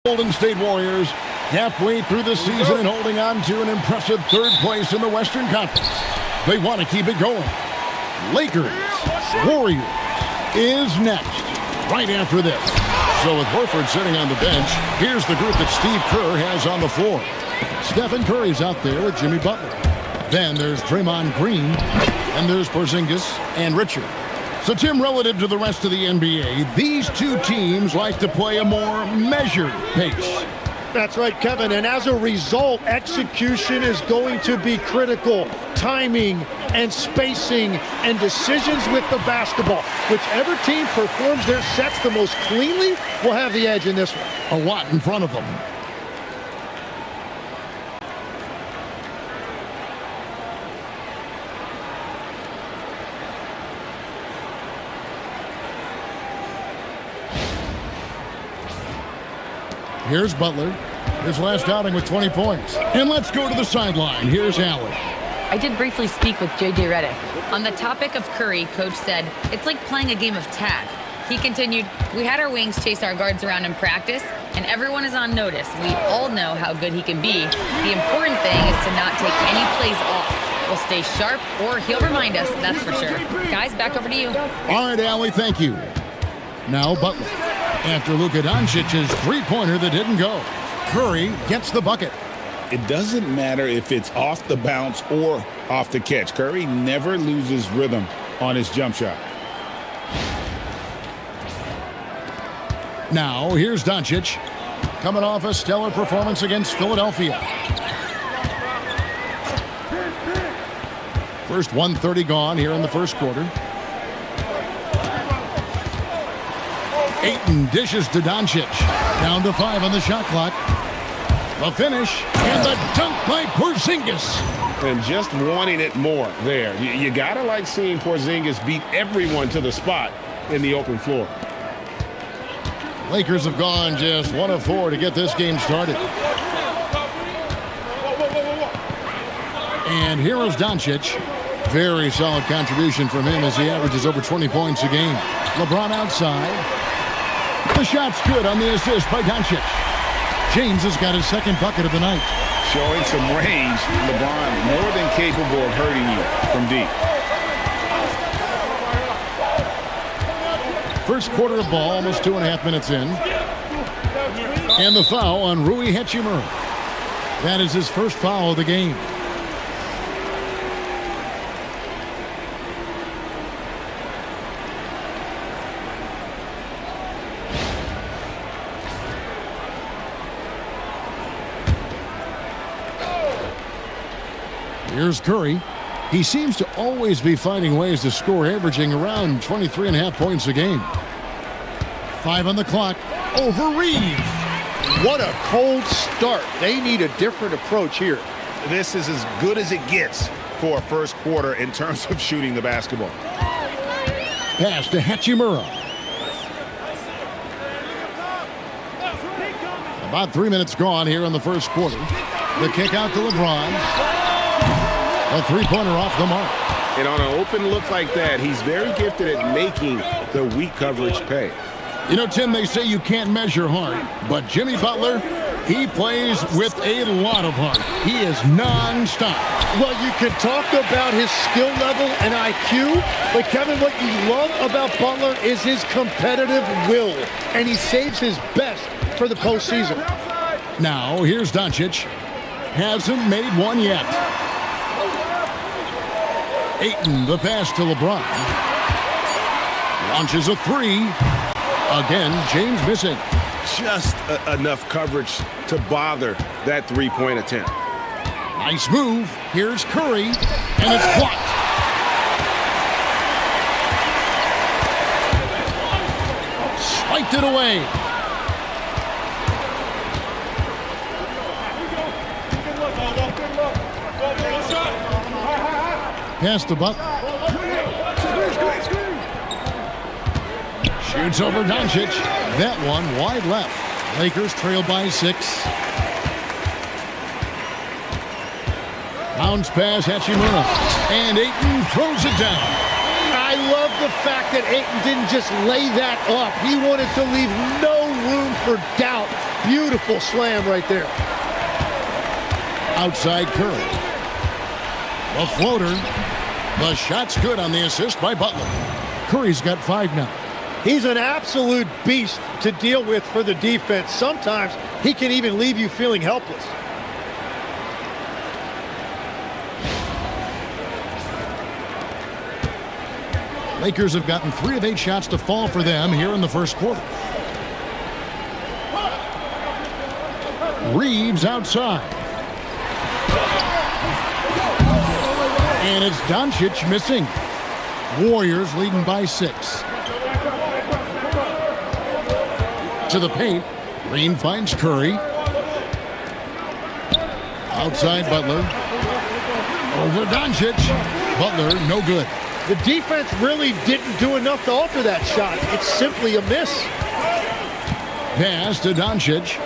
Golden State Warriors halfway through the season and holding on to an impressive third place in the Western Conference. They want to keep it going. Lakers, Warriors is next, right after this. So with Horford sitting on the bench, here's the group that Steve Kerr has on the floor. Stephen Curry's out there with Jimmy Butler. Then there's Draymond Green, and there's Porzingis and Richard. So, Tim, relative to the rest of the NBA, these two teams like to play a more measured pace. That's right, Kevin. And as a result, execution is going to be critical. Timing and spacing and decisions with the basketball. Whichever team performs their sets the most cleanly will have the edge in this one. A lot in front of them. Here's Butler, his last outing with 20 points. And let's go to the sideline. Here's Allen. I did briefly speak with J.J. Redick. On the topic of Curry, Coach said, it's like playing a game of tag. He continued, we had our wings chase our guards around in practice, and everyone is on notice. We all know how good he can be. The important thing is to not take any plays off. We'll stay sharp, or he'll remind us, that's for sure. Guys, back over to you. All right, Allie, thank you. Now Butler. After Luka Doncic's three-pointer that didn't go, Curry gets the bucket. It doesn't matter if it's off the bounce or off the catch. Curry never loses rhythm on his jump shot. Now, here's Doncic, coming off a stellar performance against Philadelphia. First 1:30 gone here in the first quarter. Ayton dishes to Doncic. Down to 5 on the shot clock. The finish and the dunk by Porzingis. And just wanting it more there. You got to like seeing Porzingis beat everyone to the spot in the open floor. Lakers have gone just 1 of 4 to get this game started. And here is Doncic. Very solid contribution from him as he averages over 20 points a game. LeBron outside. The shot's good on the assist by Doncic. James has got his second bucket of the night. Showing some range, LeBron more than capable of hurting you from deep. First quarter of ball, almost 2.5 minutes in. And the foul on Rui Hachimura. That is his first foul of the game. Here's Curry. He seems to always be finding ways to score, averaging around 23.5 points a game. 5 on the clock. Over Reeves. What a cold start. They need a different approach here. This is as good as it gets for a first quarter in terms of shooting the basketball. Pass to Hachimura. About 3 minutes gone here in the first quarter. The kick out to LeBron. A three-pointer off the mark. And on an open look like that, he's very gifted at making the weak coverage pay. You know, Tim, they say you can't measure heart, but Jimmy Butler, he plays with a lot of heart. He is nonstop. Well, you can talk about his skill level and IQ, but Kevin, what you love about Butler is his competitive will, and he saves his best for the postseason. Now, here's Doncic. Hasn't made one yet. Ayton, the pass to LeBron. Launches a three. Again, James missing. Just enough coverage to bother that three-point attempt. Nice move. Here's Curry, and it's blocked. Swiped it away. Pass to Butler. Shoots over Doncic. That one wide left. Lakers trail by 6. Bounce pass, Hachimura. And Ayton throws it down. I love the fact that Ayton didn't just lay that up. He wanted to leave no room for doubt. Beautiful slam right there. Outside Curry. A floater. The shot's good on the assist by Butler. Curry's got 5 now. He's an absolute beast to deal with for the defense. Sometimes he can even leave you feeling helpless. Lakers have gotten 3 of 8 shots to fall for them here in the first quarter. Reeves outside. And it's Doncic missing. Warriors leading by 6. To the paint. Green finds Curry. Outside Butler. Over Doncic. Butler, no good. The defense really didn't do enough to alter that shot. It's simply a miss. Pass to Doncic.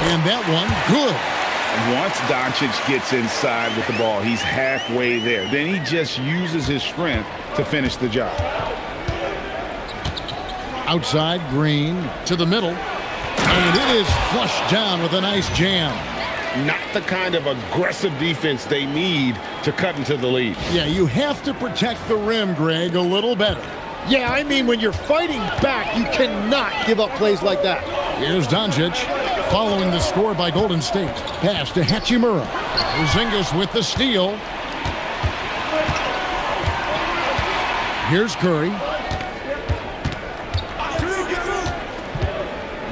And that one, good. Once Doncic gets inside with the ball, he's halfway there. Then he just uses his strength to finish the job. Outside, Green to the middle. And it is flushed down with a nice jam. Not the kind of aggressive defense they need to cut into the lead. Yeah, you have to protect the rim, Greg, a little better. Yeah, I mean, when you're fighting back, you cannot give up plays like that. Here's Doncic following the score by Golden State. Pass to Hachimura. Porzingis with the steal. Here's Curry.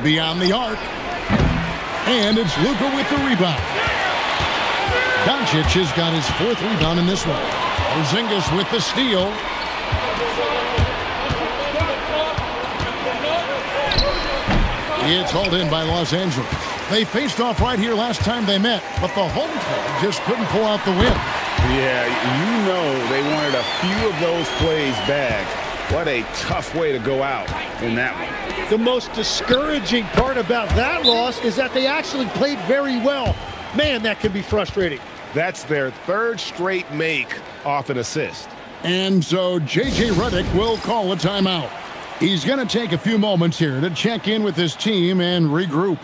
Beyond the arc. And it's Luka with the rebound. Doncic has got his 4th rebound in this one. Porzingis with the steal. It's hauled in by Los Angeles. They faced off right here last time they met, but the home team just couldn't pull out the win. Yeah, you know they wanted a few of those plays back. What a tough way to go out in that one. The most discouraging part about that loss is that they actually played very well. Man, that can be frustrating. That's their 3rd straight make off an assist. And so J.J. Redick will call a timeout. He's going to take a few moments here to check in with his team and regroup.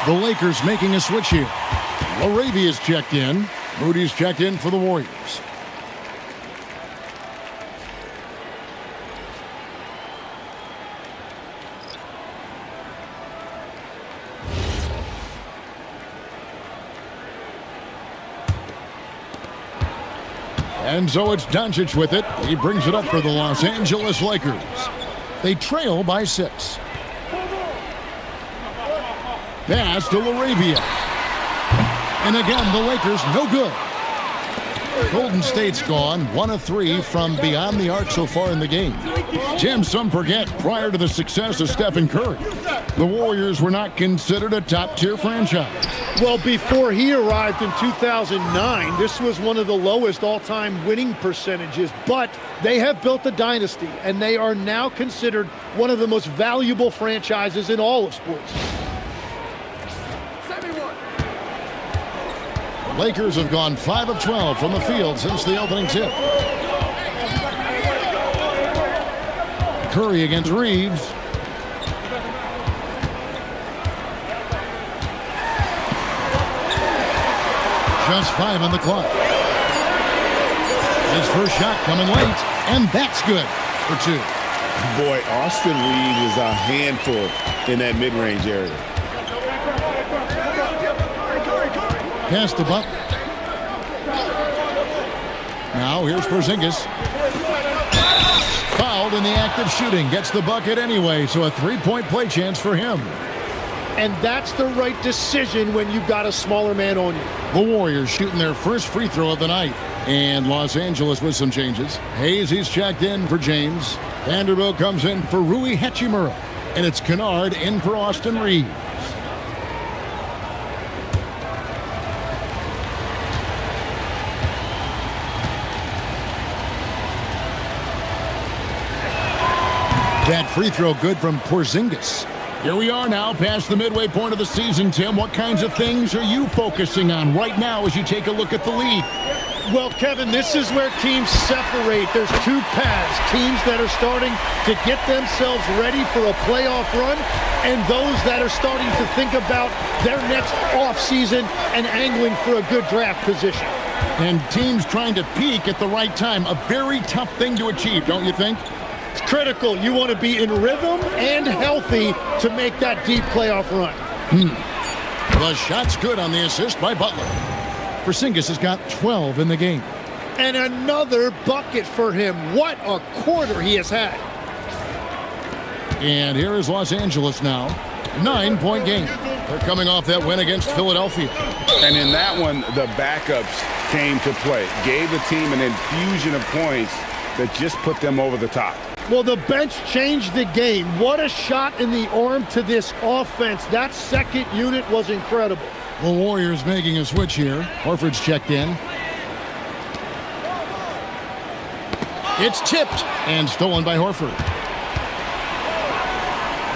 The Lakers making a switch here. Laravia's checked in. Moody's checked in for the Warriors. And so it's Doncic with it. He brings it up for the Los Angeles Lakers. They trail by 6. Pass to Laravia. And again, the Lakers no good. Golden State's gone 1 of 3 from beyond the arc so far in the game. Tim, some forget, prior to the success of Stephen Curry, the Warriors were not considered a top-tier franchise. Well, before he arrived in 2009, this was one of the lowest all-time winning percentages, but they have built a dynasty, and they are now considered one of the most valuable franchises in all of sports. Lakers have gone 5 of 12 from the field since the opening tip. Curry against Reeves. Just 5 on the clock. His first shot coming late, and that's good for 2. Boy, Austin Reeves is a handful in that mid-range area. Pass to Butler. Now here's Porzingis. Fouled in the act of shooting. Gets the bucket anyway, so a 3-point play chance for him. And that's the right decision when you've got a smaller man on you. The Warriors shooting their first free throw of the night. And Los Angeles with some changes. Hayes, he's checked in for James. Vanderbilt comes in for Rui Hachimura. And it's Kennard in for Austin Reeves. That free throw good from Porzingis. Here we are now past the midway point of the season, Tim. What kinds of things are you focusing on right now as you take a look at the league? Well, Kevin, this is where teams separate. There's 2 paths. Teams that are starting to get themselves ready for a playoff run, and those that are starting to think about their next offseason and angling for a good draft position. And teams trying to peak at the right time. A very tough thing to achieve, don't you think? It's critical. You want to be in rhythm and healthy to make that deep playoff run. The shot's good on the assist by Butler. Porzingis has got 12 in the game. And another bucket for him. What a quarter he has had. And here is Los Angeles now. 9-point game. They're coming off that win against Philadelphia. And in that one, the backups came to play. Gave the team an infusion of points that just put them over the top. Well, the bench changed the game. What a shot in the arm to this offense. That second unit was incredible. The Warriors making a switch here. Horford's checked in. It's tipped and stolen by Horford.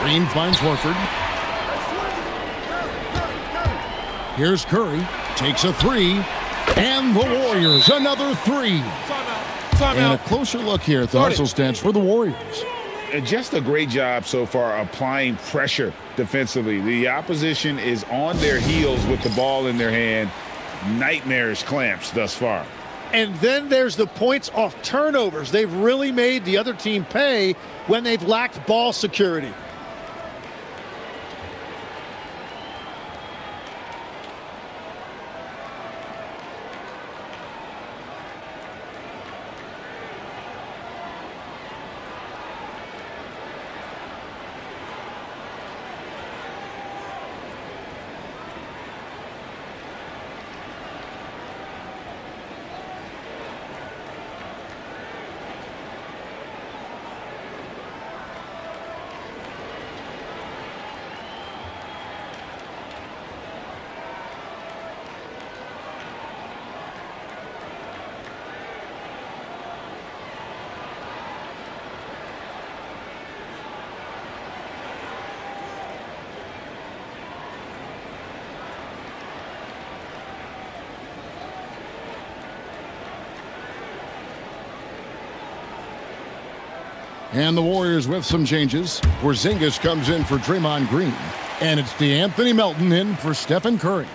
Green finds Horford. Here's Curry. Takes a 3. And the Warriors, another 3. And a closer look here at the hustle stats for the Warriors. And just a great job so far applying pressure defensively. The opposition is on their heels with the ball in their hand. Nightmarish clamps thus far. And then there's the points off turnovers. They've really made the other team pay when they've lacked ball security. And the Warriors with some changes. Porzingis comes in for Draymond Green. And it's DeAnthony Melton in for Stephen Curry.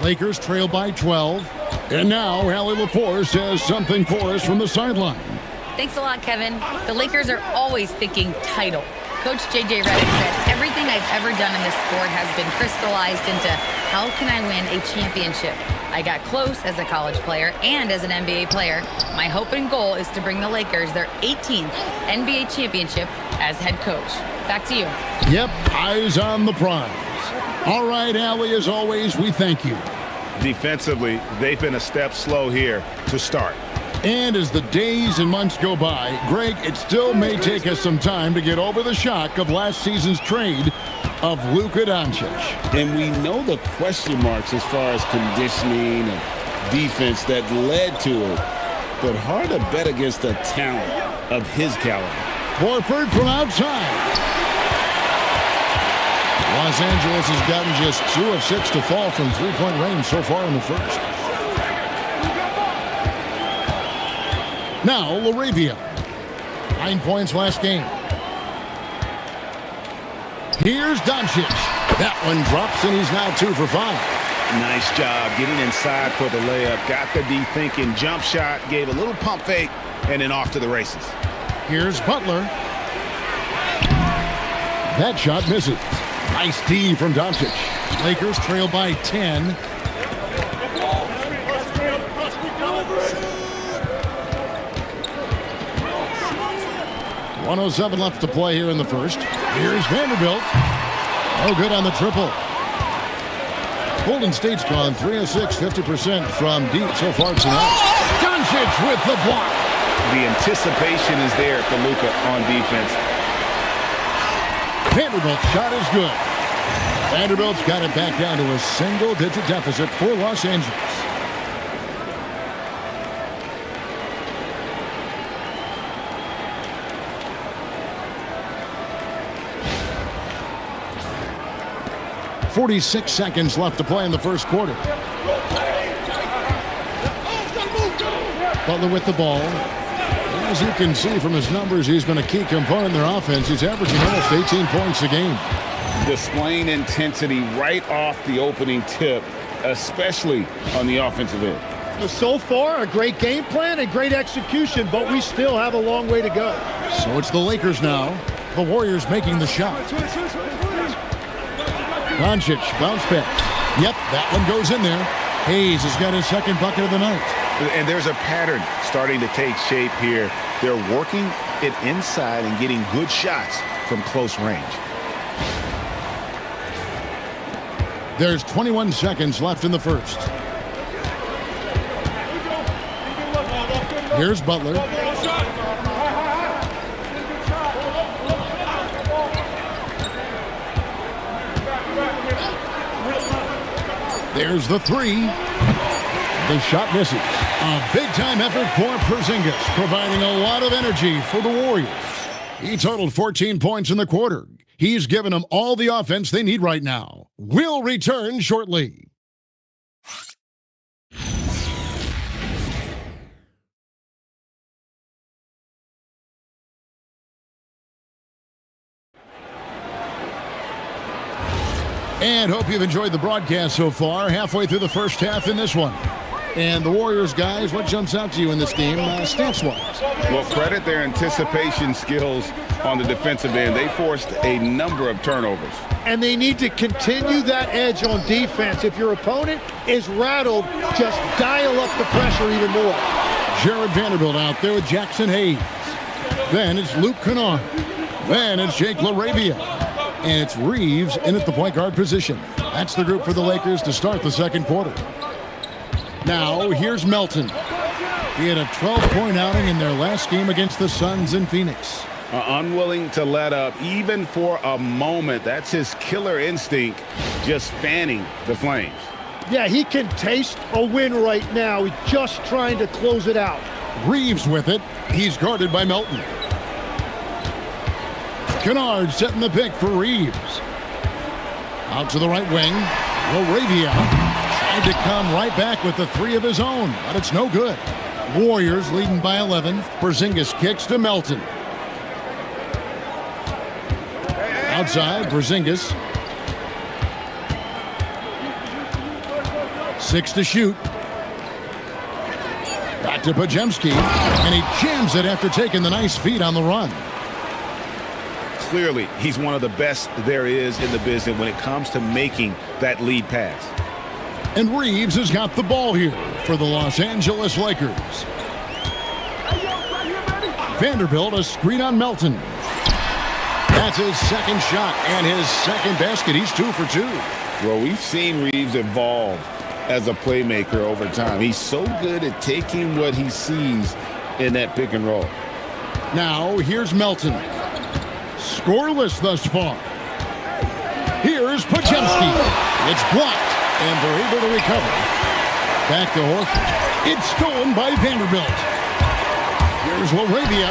Lakers trail by 12. And now Allie LaForce has something for us from the sideline. Thanks a lot, Kevin. The Lakers are always thinking title. Coach J.J. Redick said, everything I've ever done in this sport has been crystallized into how can I win a championship? I got close as a college player and as an NBA player. My hope and goal is to bring the Lakers their 18th NBA championship as head coach. Back to you. Yep, eyes on the prize. All right, Allie, as always, we thank you. Defensively, they've been a step slow here to start. And as the days and months go by, Greg, it still may take us some time to get over the shock of last season's trade of Luka Doncic. And we know the question marks as far as conditioning and defense that led to it. But hard to bet against a talent of his caliber. Horford from outside. Los Angeles has gotten just 2 of 6 to fall from three-point range so far in the first. Now Laravia. 9 points last game. Here's Doncic. That one drops, and he's now 2 for 5. Nice job getting inside for the layup. Got the D thinking jump shot, gave a little pump fake, and then off to the races. Here's Butler. That shot misses. Nice D from Doncic. Lakers trail by 10. .107 left to play here in the first. Here's Vanderbilt. No good on the triple. Golden State's gone 3 of 6, 50% from deep so far tonight. Doncic with the block. The anticipation is there for Luka on defense. Vanderbilt's shot is good. Vanderbilt's got it back down to a single-digit deficit for Los Angeles. .46 seconds left to play in the first quarter. Butler with the ball. As you can see from his numbers, he's been a key component in their offense. He's averaging almost 18 points a game. Displaying intensity right off the opening tip, especially on the offensive end. So far, a great game plan and great execution, but we still have a long way to go. So it's the Lakers now. The Warriors making the shot. Doncic, bounce pass. Yep, that one goes in there. Hayes has got his second bucket of the night. And there's a pattern starting to take shape here. They're working it inside and getting good shots from close range. There's 21 seconds left in the first. Here's Butler. There's the three. The shot misses. A big-time effort for Porzingis, providing a lot of energy for the Warriors. He totaled 14 points in the quarter. He's given them all the offense they need right now. We'll return shortly. And hope you've enjoyed the broadcast so far. Halfway through the first half in this one. And the Warriors, guys, what jumps out to you in this game, stats-wise? Well, credit their anticipation skills on the defensive end. They forced a number of turnovers. And they need to continue that edge on defense. If your opponent is rattled, just dial up the pressure even more. Jared Vanderbilt out there with Jackson Hayes. Then it's Luke Kennard. Then it's Jake LaRavia. And it's Reeves in at the point guard position. That's the group for the Lakers to start the second quarter. Now, here's Melton. He had a 12-point outing in their last game against the Suns in Phoenix. Unwilling to let up, even for a moment. That's his killer instinct, just fanning the flames. Yeah, he can taste a win right now. He's just trying to close it out. Reeves with it. He's guarded by Melton. Kennard setting the pick for Reeves. Out to the right wing. LaRavia tried to come right back with the three of his own, but it's no good. Warriors leading by 11. Porzingis kicks to Melton. Outside, Porzingis. 6 to shoot. Back to Podziemski, and he jams it after taking the nice feed on the run. Clearly, he's one of the best there is in the business when it comes to making that lead pass. And Reeves has got the ball here for the Los Angeles Lakers. Vanderbilt, a screen on Melton. That's his second shot and his second basket. He's 2 for 2. Well, we've seen Reeves evolve as a playmaker over time. He's so good at taking what he sees in that pick and roll. Now, here's Melton. Scoreless thus far. Here's Podziemski. It's blocked, and they're able to recover. Back to Horford. It's stolen by Vanderbilt. Here's LaRavia.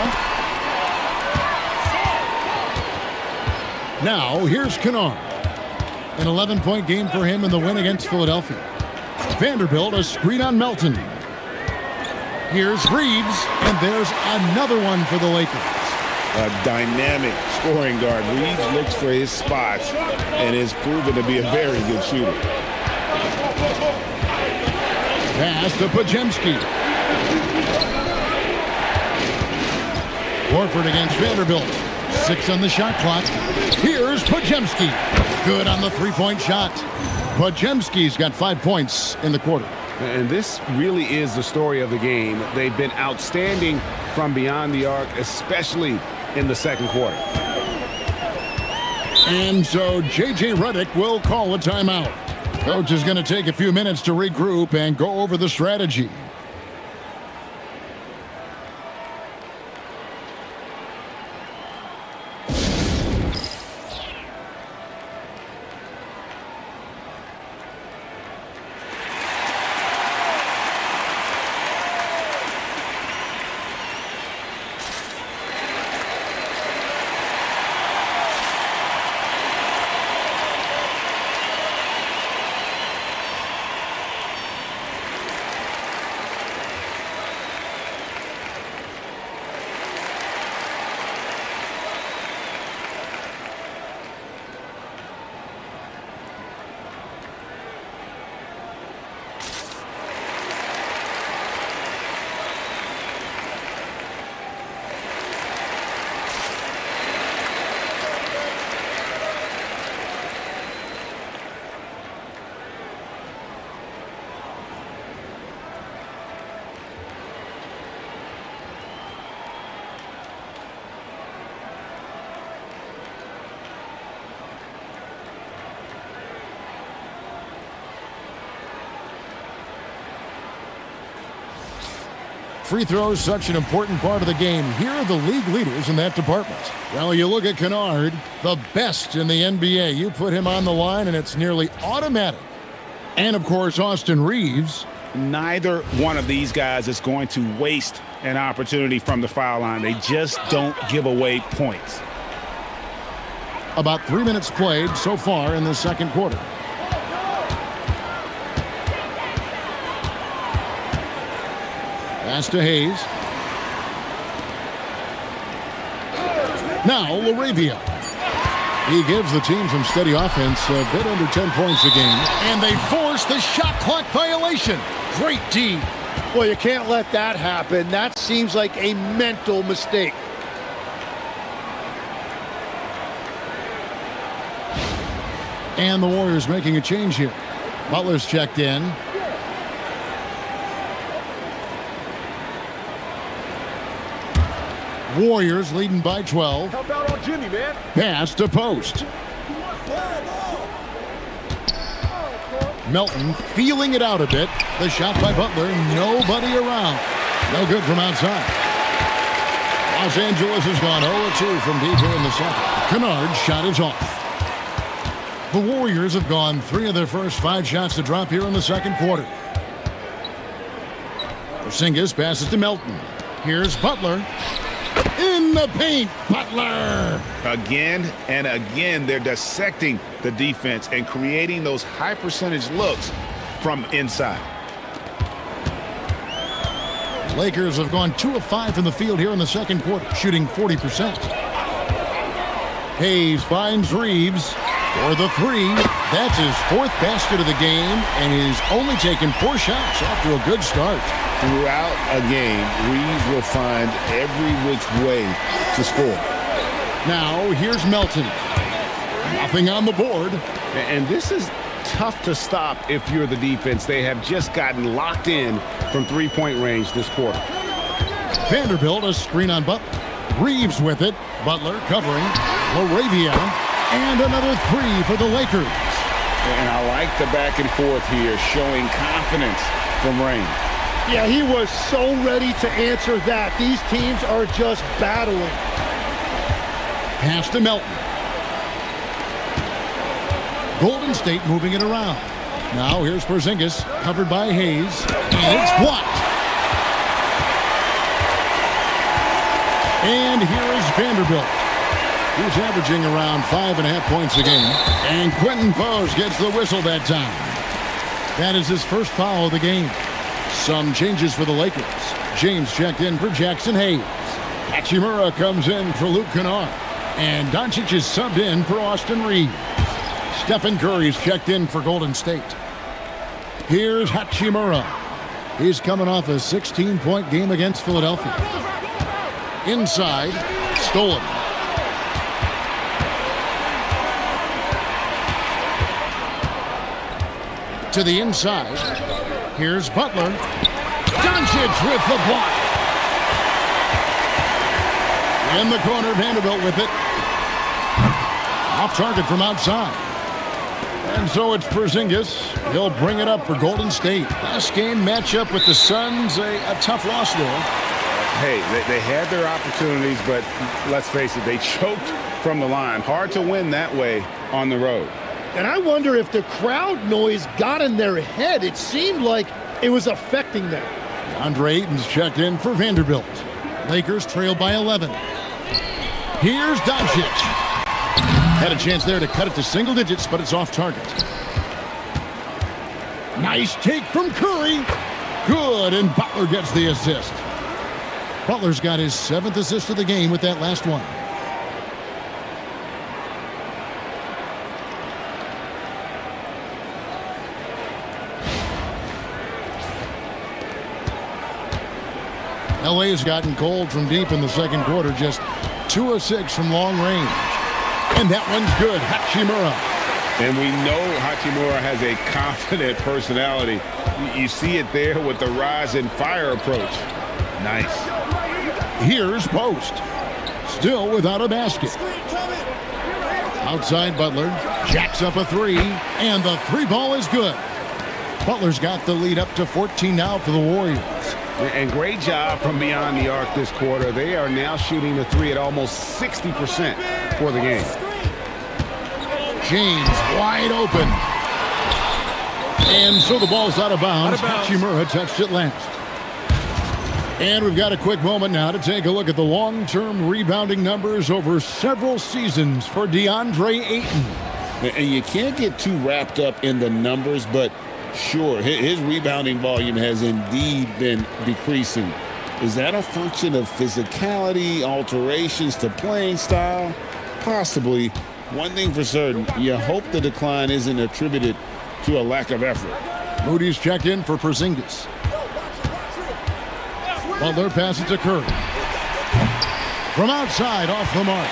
Now, here's Kennard. An 11-point game for him in the win against Philadelphia. Vanderbilt, a screen on Melton. Here's Reeves, and there's another one for the Lakers. A dynamic scoring guard. Reeves looks for his spots and is proven to be a very good shooter. Pass to Podziemski. Horford against Vanderbilt. 6 on the shot clock. Here's Podziemski. Good on the three-point shot. Podziemski's got 5 points in the quarter. And this really is the story of the game. They've been outstanding from beyond the arc, especially in the second quarter. And so J.J. Redick will call a timeout. Coach is going to take a few minutes to regroup and go over the strategy. Free throws, such an important part of the game. Here are the league leaders in that department. Well, you look at Kennard, the best in the NBA. You put him on the line, and it's nearly automatic. And, of course, Austin Reeves. Neither one of these guys is going to waste an opportunity from the foul line. They just don't give away points. About 3 minutes played so far in the second quarter. Pass to Hayes. Now LaRavia. He gives the team some steady offense, a bit under 10 points a game. And they force the shot clock violation. Great D. Well, you can't let that happen. That seems like a mental mistake. And the Warriors making a change here. Butler's checked in. Warriors leading by 12. Help out on Jimmy, man. Pass to Post. Melton feeling it out a bit. The shot by Butler. Nobody around. No good from outside. Los Angeles has gone 0-2 from deep here in the second. Kennard's shot is off. The Warriors have gone 3 of their first 5 shots to drop here in the second quarter. Porzingis passes to Melton. Here's Butler. In the paint, Butler. Again and again, they're dissecting the defense and creating those high percentage looks from inside. Lakers have gone 2 of 5 from the field here in the second quarter, shooting 40%. Hayes finds Reeves for the 3. That's his 4th basket of the game, and he's only taken 4 shots after a good start. Throughout a game, Reeves will find every which way to score. Now, here's Melton. Nothing on the board. And this is tough to stop if you're the defense. They have just gotten locked in from three-point range this quarter. Vanderbilt, a screen on Butler. Reeves with it. Butler covering. LaRavia. And another 3 for the Lakers. And I like the back and forth here, showing confidence from range. Yeah, he was so ready to answer that. These teams are just battling. Pass to Melton. Golden State moving it around. Now here's Porzingis, covered by Hayes, and it's blocked. And here is Vanderbilt. He's averaging around 5.5 points a game. And Quentin Pose gets the whistle that time. That is his first foul of the game. Some changes for the Lakers. James checked in for Jackson Hayes. Hachimura comes in for Luke Kennard. And Doncic is subbed in for Austin Reeves. Stephen Curry's checked in for Golden State. Here's Hachimura. He's coming off a 16-point game against Philadelphia. Inside, stolen. To the inside. Here's Butler. Doncic with the block. In the corner, Vanderbilt with it. Off target from outside. And so it's Porzingis. He'll bring it up for Golden State. Last game matchup with the Suns, a tough loss there. Hey, they had their opportunities, but let's face it, they choked from the line. Hard to win that way on the road. And I wonder if the crowd noise got in their head. It seemed like it was affecting them. DeAndre Ayton's checked in for Vanderbilt. Lakers trail by 11. Here's Doncic. Had a chance there to cut it to single digits, but it's off target. Nice take from Curry. Good, and Butler gets the assist. Butler's got his 7th assist of the game with that last one. LA has gotten cold from deep in the second quarter, just 2 of 6 from long range. And that one's good. Hachimura. And we know Hachimura has a confident personality. You see it there with the rise and fire approach. Nice. Here's Post. Still without a basket. Outside Butler. Jacks up a 3. And the 3 ball is good. Butler's got the lead up to 14 now for the Warriors. And great job from beyond the arc this quarter. They are now shooting the 3 at almost 60% for the game. James wide open. And so the ball's out of bounds. Hachimura touched it last. And we've got a quick moment now to take a look at the long-term rebounding numbers over several seasons for DeAndre Ayton. And you can't get too wrapped up in the numbers, but sure, his rebounding volume has indeed been decreasing. Is that a function of physicality, alterations to playing style? Possibly. One thing for certain, you hope the decline isn't attributed to a lack of effort. Moody's checked in for Porzingis. Butler passes to Curry. From outside, off the mark.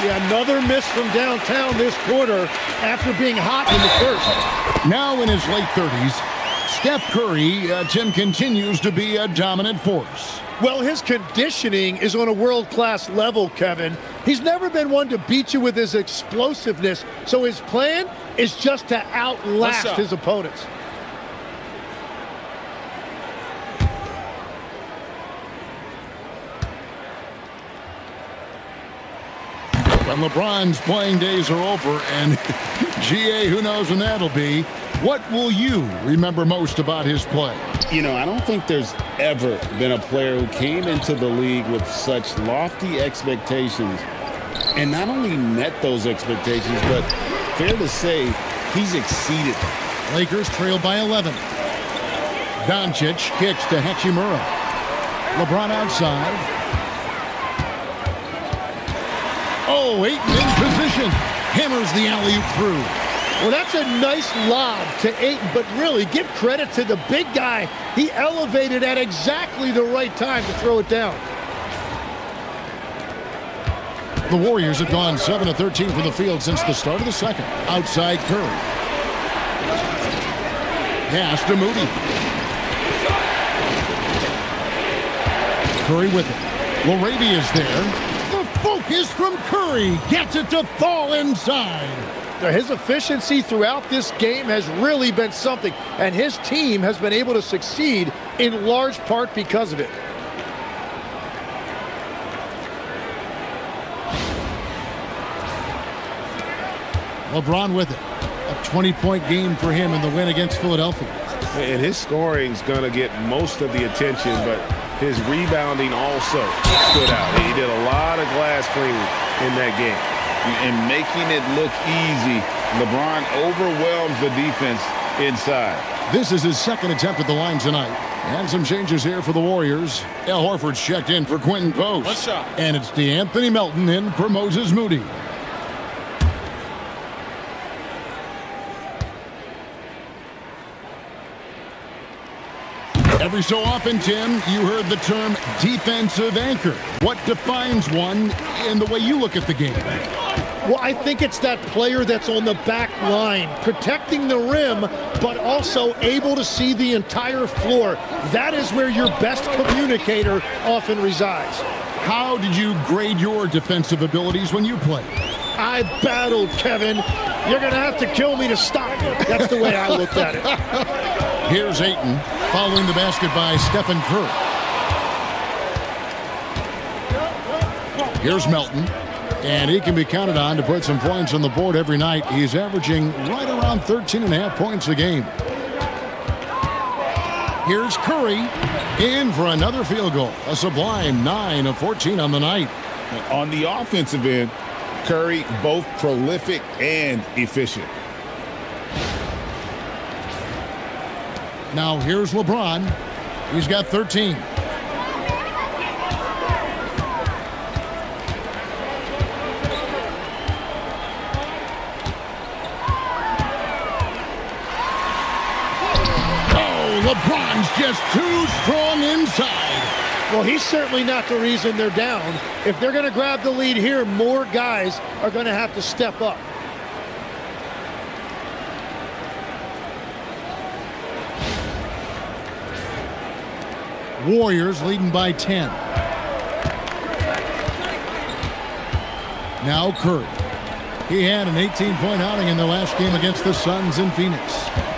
Yeah, another miss from downtown this quarter after being hot in the first. Now in his late 30s, Steph Curry, Tim, continues to be a dominant force. Well, his conditioning is on a world-class level, Kevin. He's never been one to beat you with his explosiveness, so his plan is just to outlast his opponents. When LeBron's playing days are over, and GA, who knows when that'll be, what will you remember most about his play? You know, I don't think there's ever been a player who came into the league with such lofty expectations and not only met those expectations, but fair to say, he's exceeded them. Lakers trail by 11. Doncic kicks to Hachimura. LeBron outside. Oh, Ayton in position. Hammers the alley-oop through. Well, that's a nice lob to Ayton, but really give credit to the big guy. He elevated at exactly the right time to throw it down. The Warriors have gone 7 of 13 from the field since the start of the second. Outside Curry. Pass to Moody. Curry with it. LaRavia's there. The focus from Curry gets it to fall inside. His efficiency throughout this game has really been something, and his team has been able to succeed in large part because of it. LeBron with it. A 20-point game for him in the win against Philadelphia. And his scoring's going to get most of the attention, but his rebounding also stood out. He did a lot of glass cleaning in that game. And making it look easy, LeBron overwhelms the defense inside. This is his second attempt at the line tonight. And some changes here for the Warriors. Al Horford's checked in for Quentin Post. One shot. And it's DeAnthony Melton in for Moses Moody. Every so often, Tim, you heard the term defensive anchor. What defines one in the way you look at the game? Well, I think it's that player that's on the back line, protecting the rim, but also able to see the entire floor. That is where your best communicator often resides. How did you grade your defensive abilities when you played? I battled, Kevin. You're going to have to kill me to stop me. That's the way I looked at it. Here's Ayton, following the basket by Stephen Curry. Here's Melton. And he can be counted on to put some points on the board every night. He's averaging right around 13.5 points a game. Here's Curry in for another field goal. A sublime 9 of 14 on the night. On the offensive end, Curry both prolific and efficient. Now here's LeBron. He's got 13. LeBron's just too strong inside. Well, he's certainly not the reason they're down. If they're going to grab the lead here, more guys are going to have to step up. Warriors leading by 10. Now Curry. He had an 18-point outing in the last game against the Suns in Phoenix.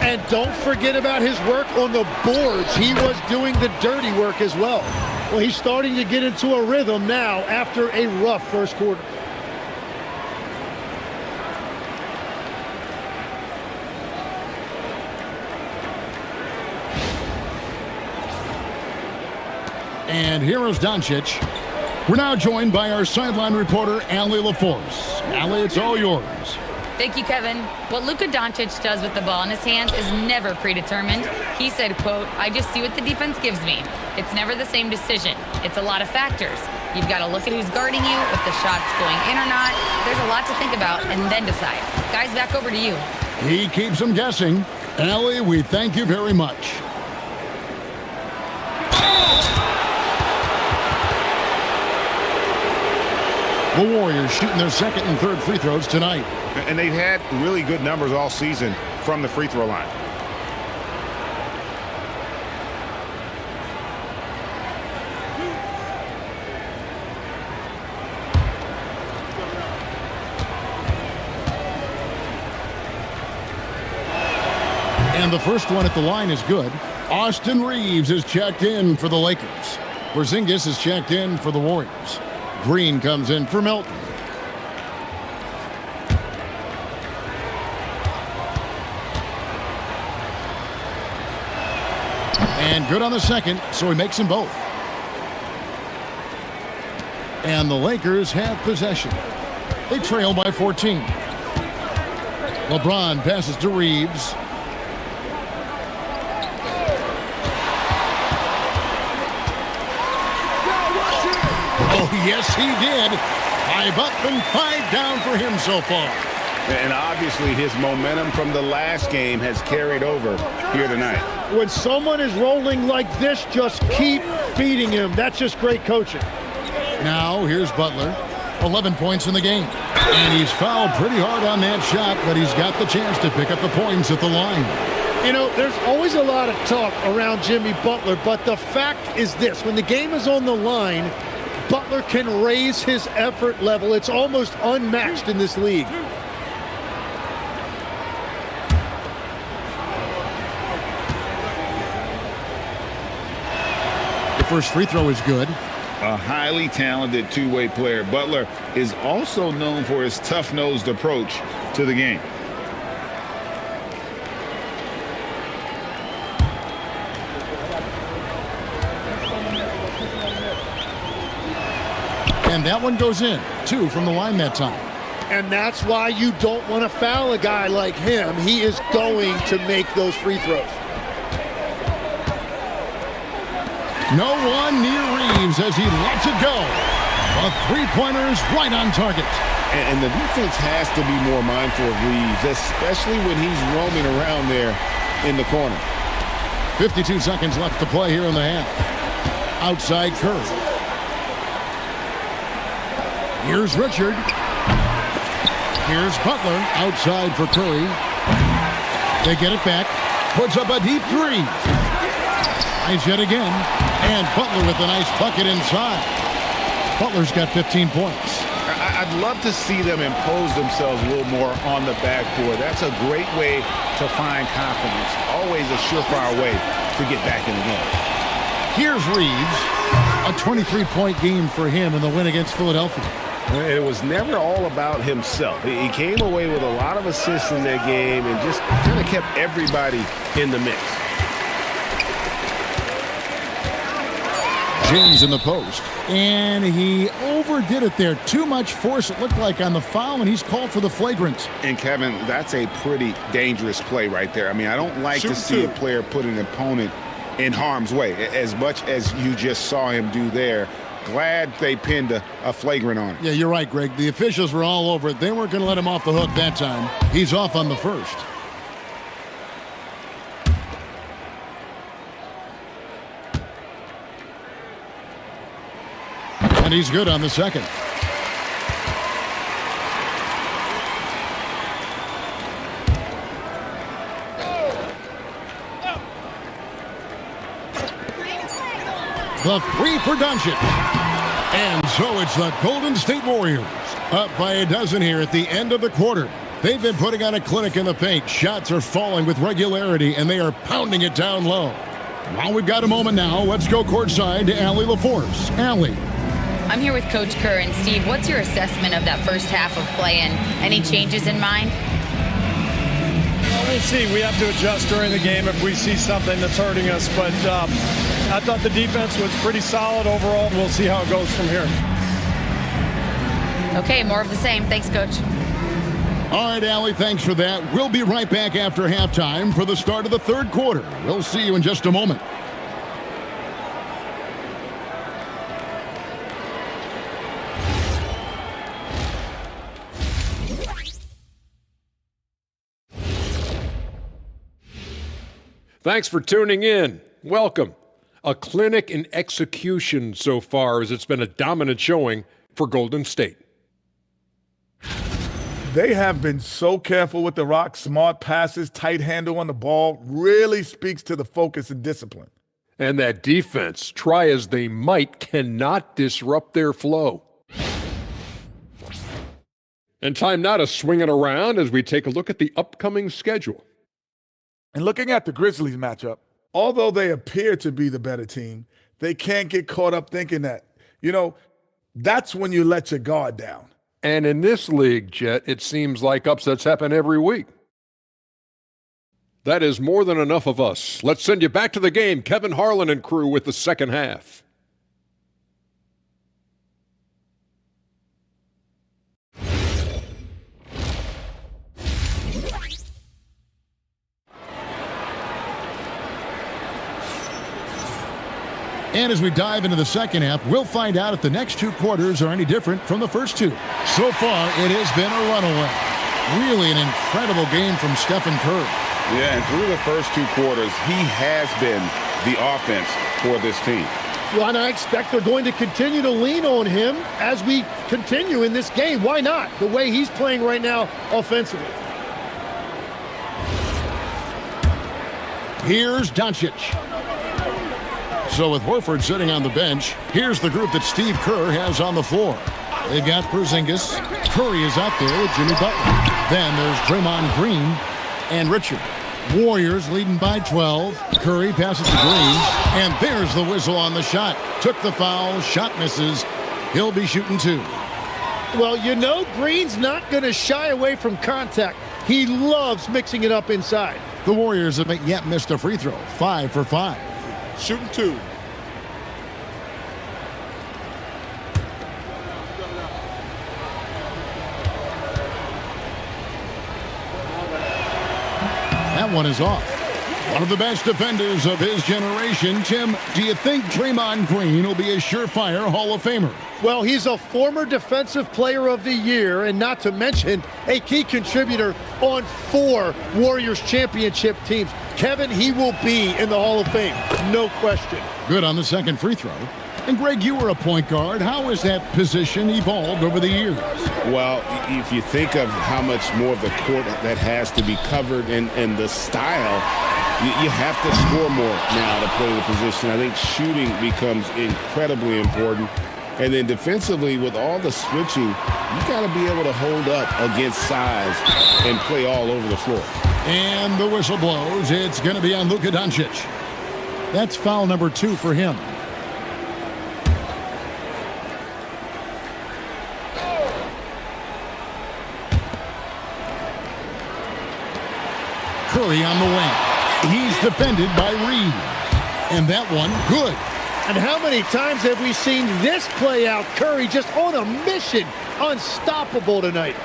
And don't forget about his work on the boards. He was doing the dirty work as well. Well, he's starting to get into a rhythm now after a rough first quarter. And here is Doncic. We're now joined by our sideline reporter, Allie LaForce. Allie, it's all yours. Thank you, Kevin. What Luka Doncic does with the ball in his hands is never predetermined. He said, quote, "I just see what the defense gives me. It's never the same decision. It's a lot of factors. You've got to look at who's guarding you, if the shot's going in or not. There's a lot to think about and then decide." Guys, back over to you. He keeps them guessing. Allie, we thank you very much. The Warriors shooting their second and third free throws tonight. And they've had really good numbers all season from the free throw line. And the first one at the line is good. Austin Reeves is checked in for the Lakers. Porzingis is checked in for the Warriors. Green comes in for Melton. And good on the second, so he makes them both. And the Lakers have possession. They trail by 14. LeBron passes to Reeves. Oh, yes, he did. 5 up and 5 down for him so far. And obviously his momentum from the last game has carried over here tonight. When someone is rolling like this, just keep feeding him. That's just great coaching. Now, here's Butler. 11 points in the game. And he's fouled pretty hard on that shot, but he's got the chance to pick up the points at the line. You know, there's always a lot of talk around Jimmy Butler, but the fact is this. When the game is on the line, Butler can raise his effort level. It's almost unmatched in this league. The first free throw is good. A highly talented two-way player. Butler is also known for his tough-nosed approach to the game. And that one goes in. 2 from the line that time. And that's why you don't want to foul a guy like him. He is going to make those free throws. No one near Reeves as he lets it go. A three-pointer is right on target. And the defense has to be more mindful of Reeves, especially when he's roaming around there in the corner. 52 seconds left to play here in the half. Outside Curry. Here's Richard. Here's Butler. Outside for Curry. They get it back. Puts up a deep three. Nice yet again. And Butler with a nice bucket inside. Butler's got 15 points. I'd love to see them impose themselves a little more on the backboard. That's a great way to find confidence. Always a surefire way to get back in the game. Here's Reeves. A 23-point game for him in the win against Philadelphia. It was never all about himself. He came away with a lot of assists in that game and just kind of kept everybody in the mix. James in the post. And he overdid it there. Too much force, it looked like, on the foul, and he's called for the flagrant. And, Kevin, that's a pretty dangerous play right there. I mean, I don't like to see a player put an opponent in harm's way, as much as you just saw him do there. Glad they pinned a flagrant on him. Yeah, you're right, Greg. The officials were all over it. They weren't going to let him off the hook that time. He's off on the first. And he's good on the second. The three for Doncic. And so it's the Golden State Warriors up by a dozen here at the end of the quarter. They've been putting on a clinic in the paint. Shots are falling with regularity, and they are pounding it down low. Well, we've got a moment now. Let's go courtside to Allie LaForce. Allie. I'm here with Coach Kerr. And Steve, what's your assessment of that first half of play and any changes in mind? Well, we'll see. We have to adjust during the game if we see something that's hurting us. But I thought the defense was pretty solid overall. We'll see how it goes from here. Okay, more of the same. Thanks, Coach. All right, Allie, thanks for that. We'll be right back after halftime for the start of the third quarter. We'll see you in just a moment. Thanks for tuning in. Welcome. A clinic in execution so far, as it's been a dominant showing for Golden State. They have been so careful with the rock. Smart passes, tight handle on the ball, really speaks to the focus and discipline. And that defense, try as they might, cannot disrupt their flow. And time now to swing it around as we take a look at the upcoming schedule. And looking at the Grizzlies matchup, although they appear to be the better team, they can't get caught up thinking that. That's when you let your guard down. And in this league, Jet, it seems like upsets happen every week. That is more than enough of us. Let's send you back to the game. Kevin Harlan and crew with the second half. And as we dive into the second half, we'll find out if the next two quarters are any different from the first two. So far, it has been a runaway. Really an incredible game from Stephen Curry. Yeah, and through the first two quarters, he has been the offense for this team. Well, and I expect they're going to continue to lean on him as we continue in this game. Why not? The way he's playing right now offensively. Here's Doncic. So with Horford sitting on the bench, here's the group that Steve Kerr has on the floor. They've got Porzingis. Curry is out there with Jimmy Butler. Then there's Draymond Green and Richard. Warriors leading by 12. Curry passes to Green. And there's the whistle on the shot. Took the foul. Shot misses. He'll be shooting two. Well, Green's not going to shy away from contact. He loves mixing it up inside. The Warriors haven't yet missed a free throw. 5 for 5. Shooting two. That one is off. One of the best defenders of his generation. Tim, do you think Draymond Green will be a surefire Hall of Famer? Well, he's a former Defensive Player of the Year, and not to mention a key contributor on 4 Warriors championship teams. Kevin, he will be in the Hall of Fame, no question. Good on the second free throw. And Greg, you were a point guard. How has that position evolved over the years? Well, if you think of how much more of the court that has to be covered and the style, you have to score more now to play the position. I think shooting becomes incredibly important. And then defensively, with all the switching, you got to be able to hold up against size and play all over the floor. And the whistle blows. It's going to be on Luka Doncic. That's foul number 2 for him. Curry on the wing. He's defended by Reed. And that one, good. And how many times have we seen this play out? Curry just on a mission. Unstoppable tonight.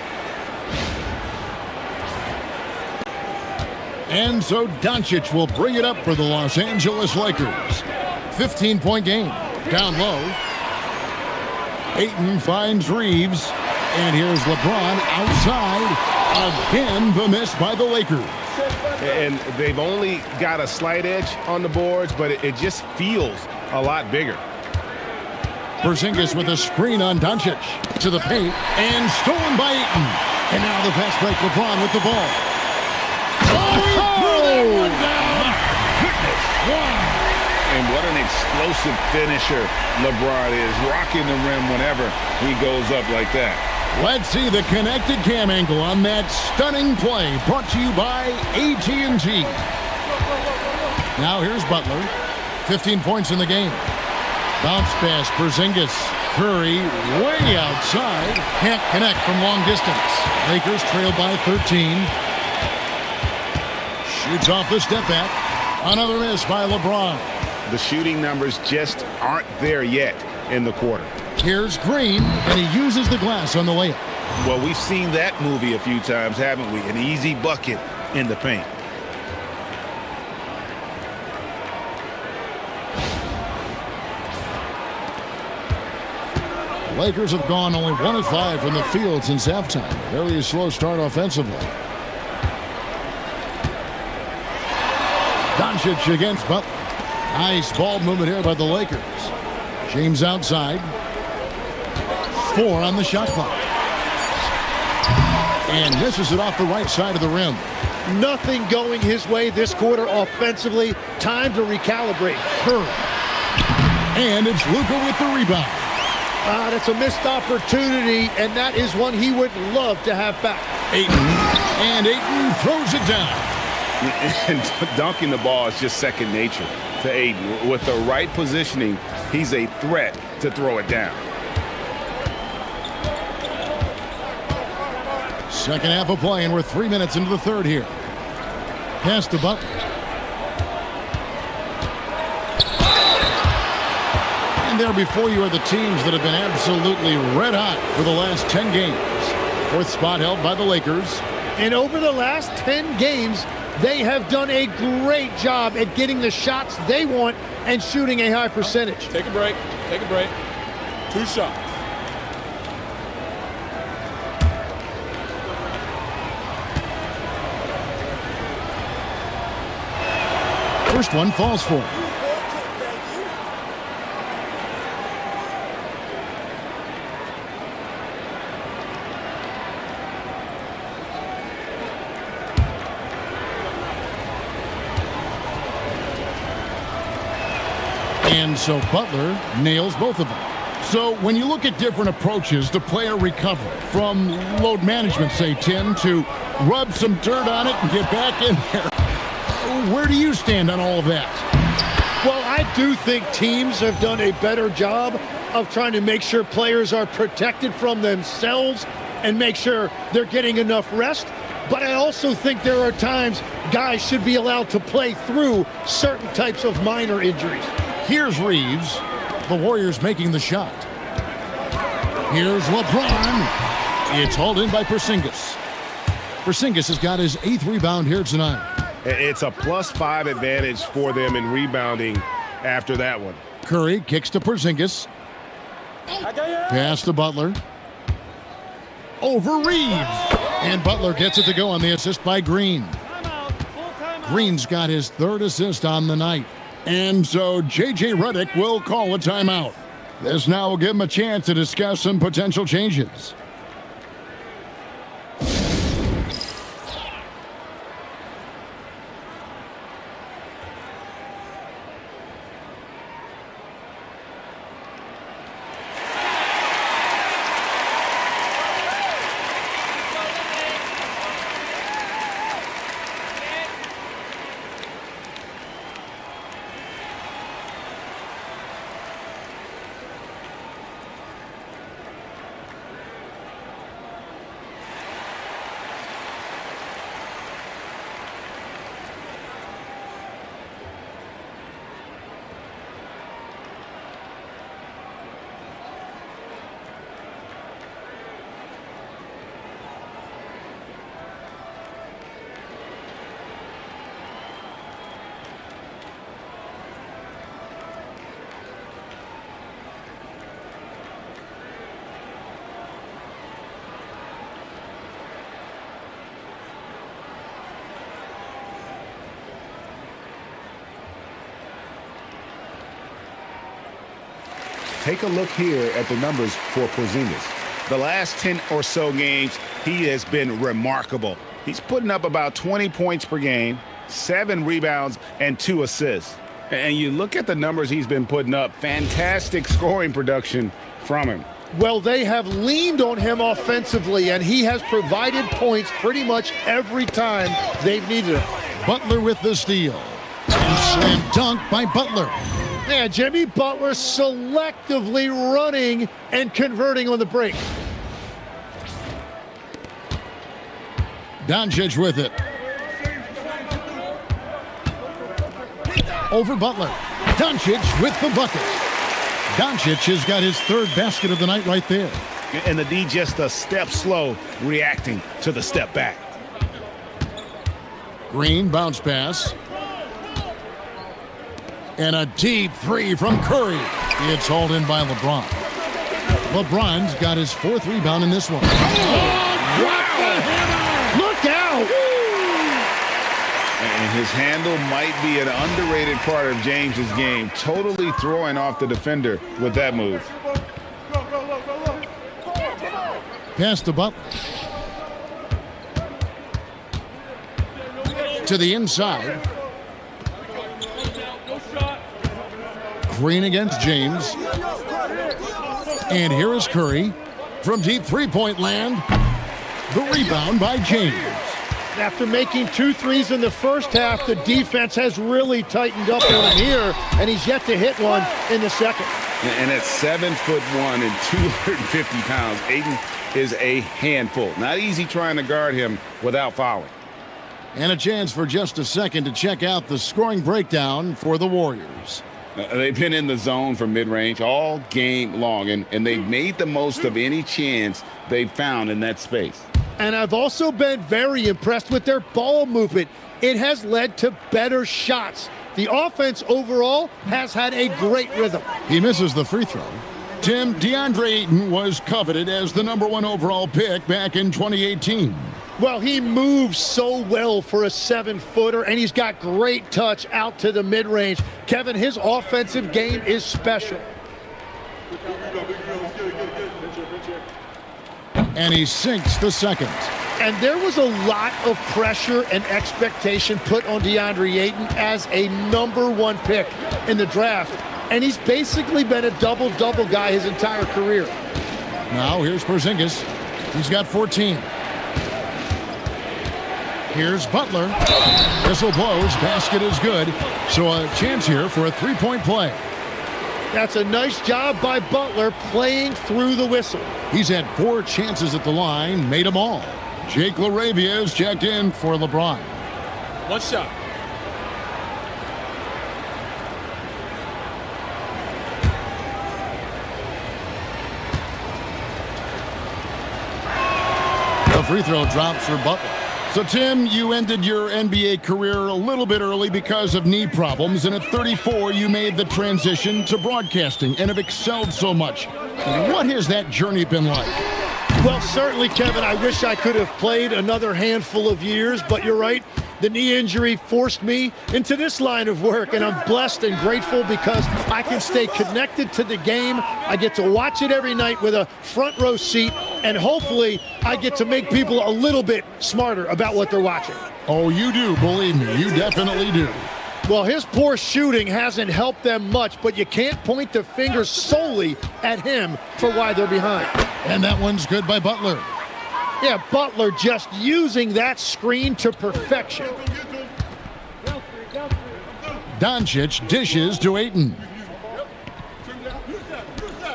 And so Doncic will bring it up for the Los Angeles Lakers. 15-point game. Down low. Ayton finds Reeves. And here's LeBron outside. Again, the miss by the Lakers. And they've only got a slight edge on the boards, but it just feels a lot bigger. Porzingis with a screen on Doncic to the paint and stolen by Ayton. And now the fast break. LeBron with the ball. Oh, he threw that one down. Goodness. Wow. And what an explosive finisher LeBron is, rocking the rim whenever he goes up like that. Let's see the connected cam angle on that stunning play, brought to you by AT&T. Now here's Butler. 15 points in the game. Bounce pass, Porzingis. Curry way outside. Can't connect from long distance. Lakers trail by 13. Shoots off the step back. Another miss by LeBron. The shooting numbers just aren't there yet in the quarter. Here's Green, and he uses the glass on the layup. Well, we've seen that movie a few times, haven't we? An easy bucket in the paint. The Lakers have gone only 1 of 5 from the field since halftime. Very slow start offensively. Doncic against Butler. Nice ball movement here by the Lakers. James outside. 4 on the shot clock. And misses it off the right side of the rim. Nothing going his way this quarter offensively. Time to recalibrate. Curry. And it's Luka with the rebound. That's a missed opportunity, and that is one he would love to have back. Ayton. And Ayton throws it down. And dunking the ball is just second nature to Ayton. With the right positioning, he's a threat to throw it down. Second half of play, and we're 3 minutes into the third here. Pass to Butler. And there before you are the teams that have been absolutely red hot for the last 10 games. 4th spot held by the Lakers. And over the last 10 games, they have done a great job at getting the shots they want and shooting a high percentage. Take a break. Take a break. 2 shots. First one falls for him. And so Butler nails both of them. So when you look at different approaches to player recovery, from load management, say, Tim, to rub some dirt on it and get back in there, where do you stand on all of that? Well, I do think teams have done a better job of trying to make sure players are protected from themselves and make sure they're getting enough rest. But I also think there are times guys should be allowed to play through certain types of minor injuries. Here's Reeves. The Warriors making the shot. Here's LeBron. It's hauled in by Porzingis. Porzingis has got his 8th rebound here tonight. It's a +5 advantage for them in rebounding after that one. Curry kicks to Porzingis. Pass to Butler. Over Reeves. And Butler gets it to go on the assist by Green. Green's got his 3rd assist on the night. And so J.J. Redick will call a timeout. This now will give him a chance to discuss some potential changes. Take a look here at the numbers for Porzingis. The last 10 or so games, he has been remarkable. He's putting up about 20 points per game, 7 rebounds, and 2 assists. And you look at the numbers he's been putting up, fantastic scoring production from him. Well, they have leaned on him offensively, and he has provided points pretty much every time they've needed it. Butler with the steal. And slam dunk by Butler. Man, Jimmy Butler selectively running and converting on the break. Doncic with it. Over Butler. Doncic with the bucket. Doncic has got his 3rd basket of the night right there. And the D just a step slow, reacting to the step back. Green bounce pass. And a deep 3 from Curry. It's hauled in by LeBron. LeBron's got his 4th rebound in this one. Look out! And his handle might be an underrated part of James's game, totally throwing off the defender with that move. Pass to Butler. To the inside. Green against James. And here is Curry from deep 3-point land. The rebound by James. After making 2 threes in the first half, the defense has really tightened up on him here, and he's yet to hit one in the second. And at 7'1" and 250 pounds, Ayton is a handful. Not easy trying to guard him without fouling. And a chance for just a second to check out the scoring breakdown for the Warriors. They've been in the zone from mid-range all game long, and they've made the most of any chance they've found in that space. And I've also been very impressed with their ball movement. It has led to better shots. The offense overall has had a great rhythm. He misses the free throw. Tim, DeAndre Ayton was coveted as the #1 overall pick back in 2018. Well, he moves so well for a 7-footer, and he's got great touch out to the mid-range. Kevin, his offensive game is special. And he sinks the second. And there was a lot of pressure and expectation put on DeAndre Ayton as a #1 pick in the draft. And he's basically been a double-double guy his entire career. Now here's Porzingis. He's got 14. Here's Butler. Whistle blows. Basket is good. So a chance here for a 3-point play. That's a nice job by Butler playing through the whistle. He's had 4 chances at the line, made them all. Jake LaRavia is checked in for LeBron. One shot. The free throw drops for Butler. So, Tim, you ended your NBA career a little bit early because of knee problems, and at 34, you made the transition to broadcasting and have excelled so much. What has that journey been like? Well, certainly, Kevin, I wish I could have played another handful of years, but you're right. The knee injury forced me into this line of work, and I'm blessed and grateful because I can stay connected to the game. I get to watch it every night with a front row seat, and hopefully I get to make people a little bit smarter about what they're watching. Oh, you do, believe me, you definitely do. Well, his poor shooting hasn't helped them much, but you can't point the finger solely at him for why they're behind. And that one's good by Butler. Yeah, Butler just using that screen to perfection. Doncic dishes to Ayton.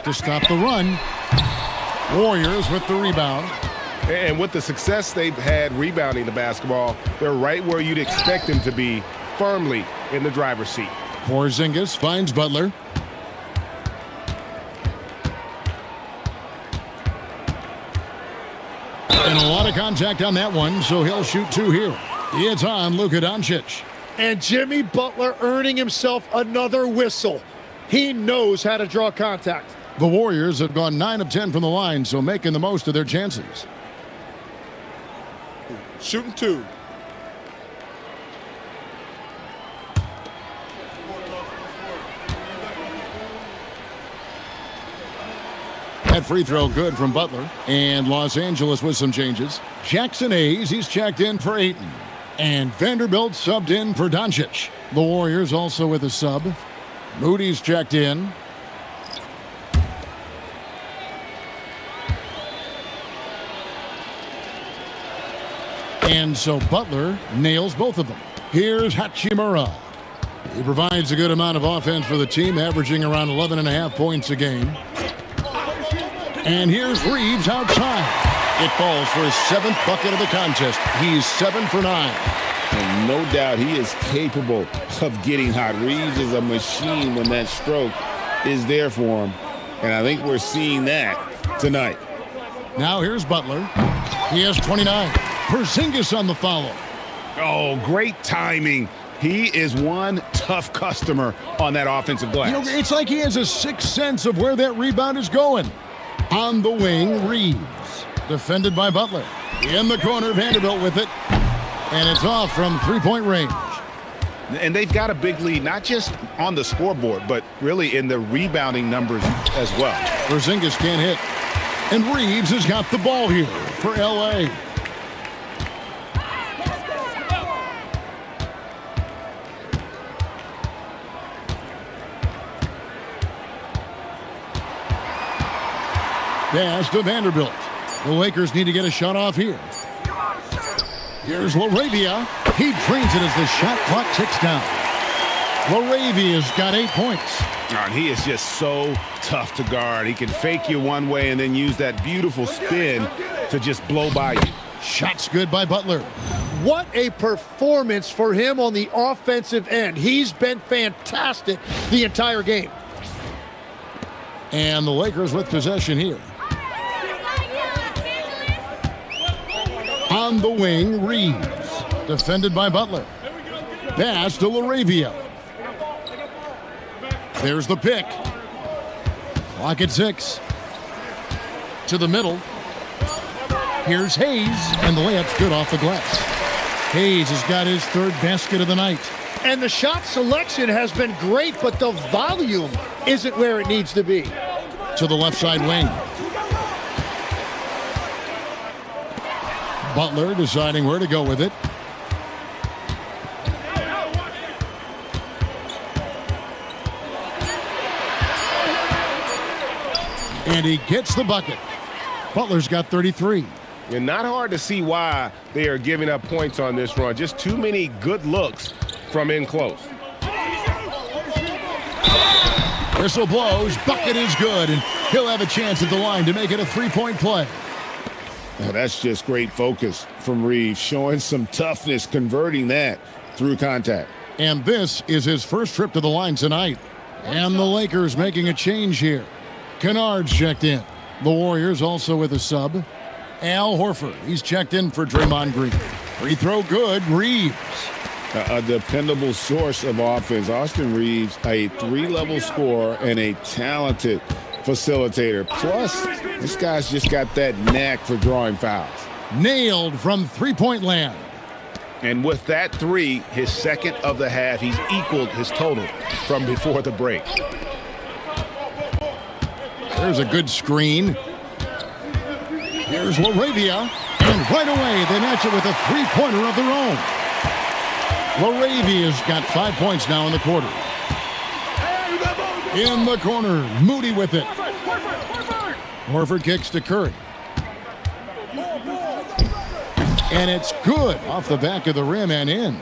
To stop the run. Warriors with the rebound. And with the success they've had rebounding the basketball, they're right where you'd expect them to be, firmly in the driver's seat. Porzingis finds Butler. And a lot of contact on that one, so he'll shoot two here. It's on Luka Doncic. And Jimmy Butler earning himself another whistle. He knows how to draw contact. The Warriors have gone 9 of 10 from the line, so making the most of their chances. Shooting two. That free throw good from Butler. And Los Angeles with some changes. Jackson Hayes, he's checked in for Ayton. And Vanderbilt subbed in for Doncic. The Warriors also with a sub. Moody's checked in. And so Butler nails both of them. Here's Hachimura. He provides a good amount of offense for the team, averaging around 11.5 points a game. And here's Reeves outside. It falls for his 7th bucket of the contest. He's 7 for 9. And no doubt he is capable of getting hot. Reeves is a machine when that stroke is there for him. And I think we're seeing that tonight. Now here's Butler. He has 29. Porzingis on the follow. Oh, great timing. He is one tough customer on that offensive glass. You know, it's like he has a sixth sense of where that rebound is going. On the wing, Reeves. Defended by Butler. In the corner, Vanderbilt with it. And it's off from three-point range. And they've got a big lead, not just on the scoreboard, but really in the rebounding numbers as well. Porzingis can't hit. And Reeves has got the ball here for L.A. Pass to Vanderbilt. The Lakers need to get a shot off here. Here's LaRavia. He drains it as the shot clock ticks down. LaRavia's got 8 points. And he is just so tough to guard. He can fake you one way and then use that beautiful spin to just blow by you. Shots good by Butler. What a performance for him on the offensive end. He's been fantastic the entire game. And the Lakers with possession here. On the wing, Reeves. Defended by Butler. Pass to LaRavia. There's the pick. Clock at 6. To the middle. Here's Hayes, and the layup's good off the glass. Hayes has got his 3rd basket of the night. And the shot selection has been great, but the volume isn't where it needs to be. To the left side wing. Butler deciding where to go with it. And he gets the bucket. Butler's got 33. And not hard to see why they are giving up points on this run. Just too many good looks from in close. Whistle blows. Bucket is good. And he'll have a chance at the line to make it a 3-point play. Now that's just great focus from Reeves, showing some toughness, converting that through contact. And this is his first trip to the line tonight. And the Lakers making a change here. Kennard's checked in. The Warriors also with a sub. Al Horford, he's checked in for Draymond Green. Free throw good, Reeves. A dependable source of offense. Austin Reeves, a 3-level scorer and a talented facilitator. Plus, this guy's just got that knack for drawing fouls. Nailed from three-point land. And with that three, his second of the half, he's equaled his total from before the break. There's a good screen. Here's LaRavia. And right away, they match it with a three-pointer of their own. LaRavia's got 5 points now in the quarter. In the corner, Moody with it. Horford kicks to Curry. And it's good off the back of the rim and in.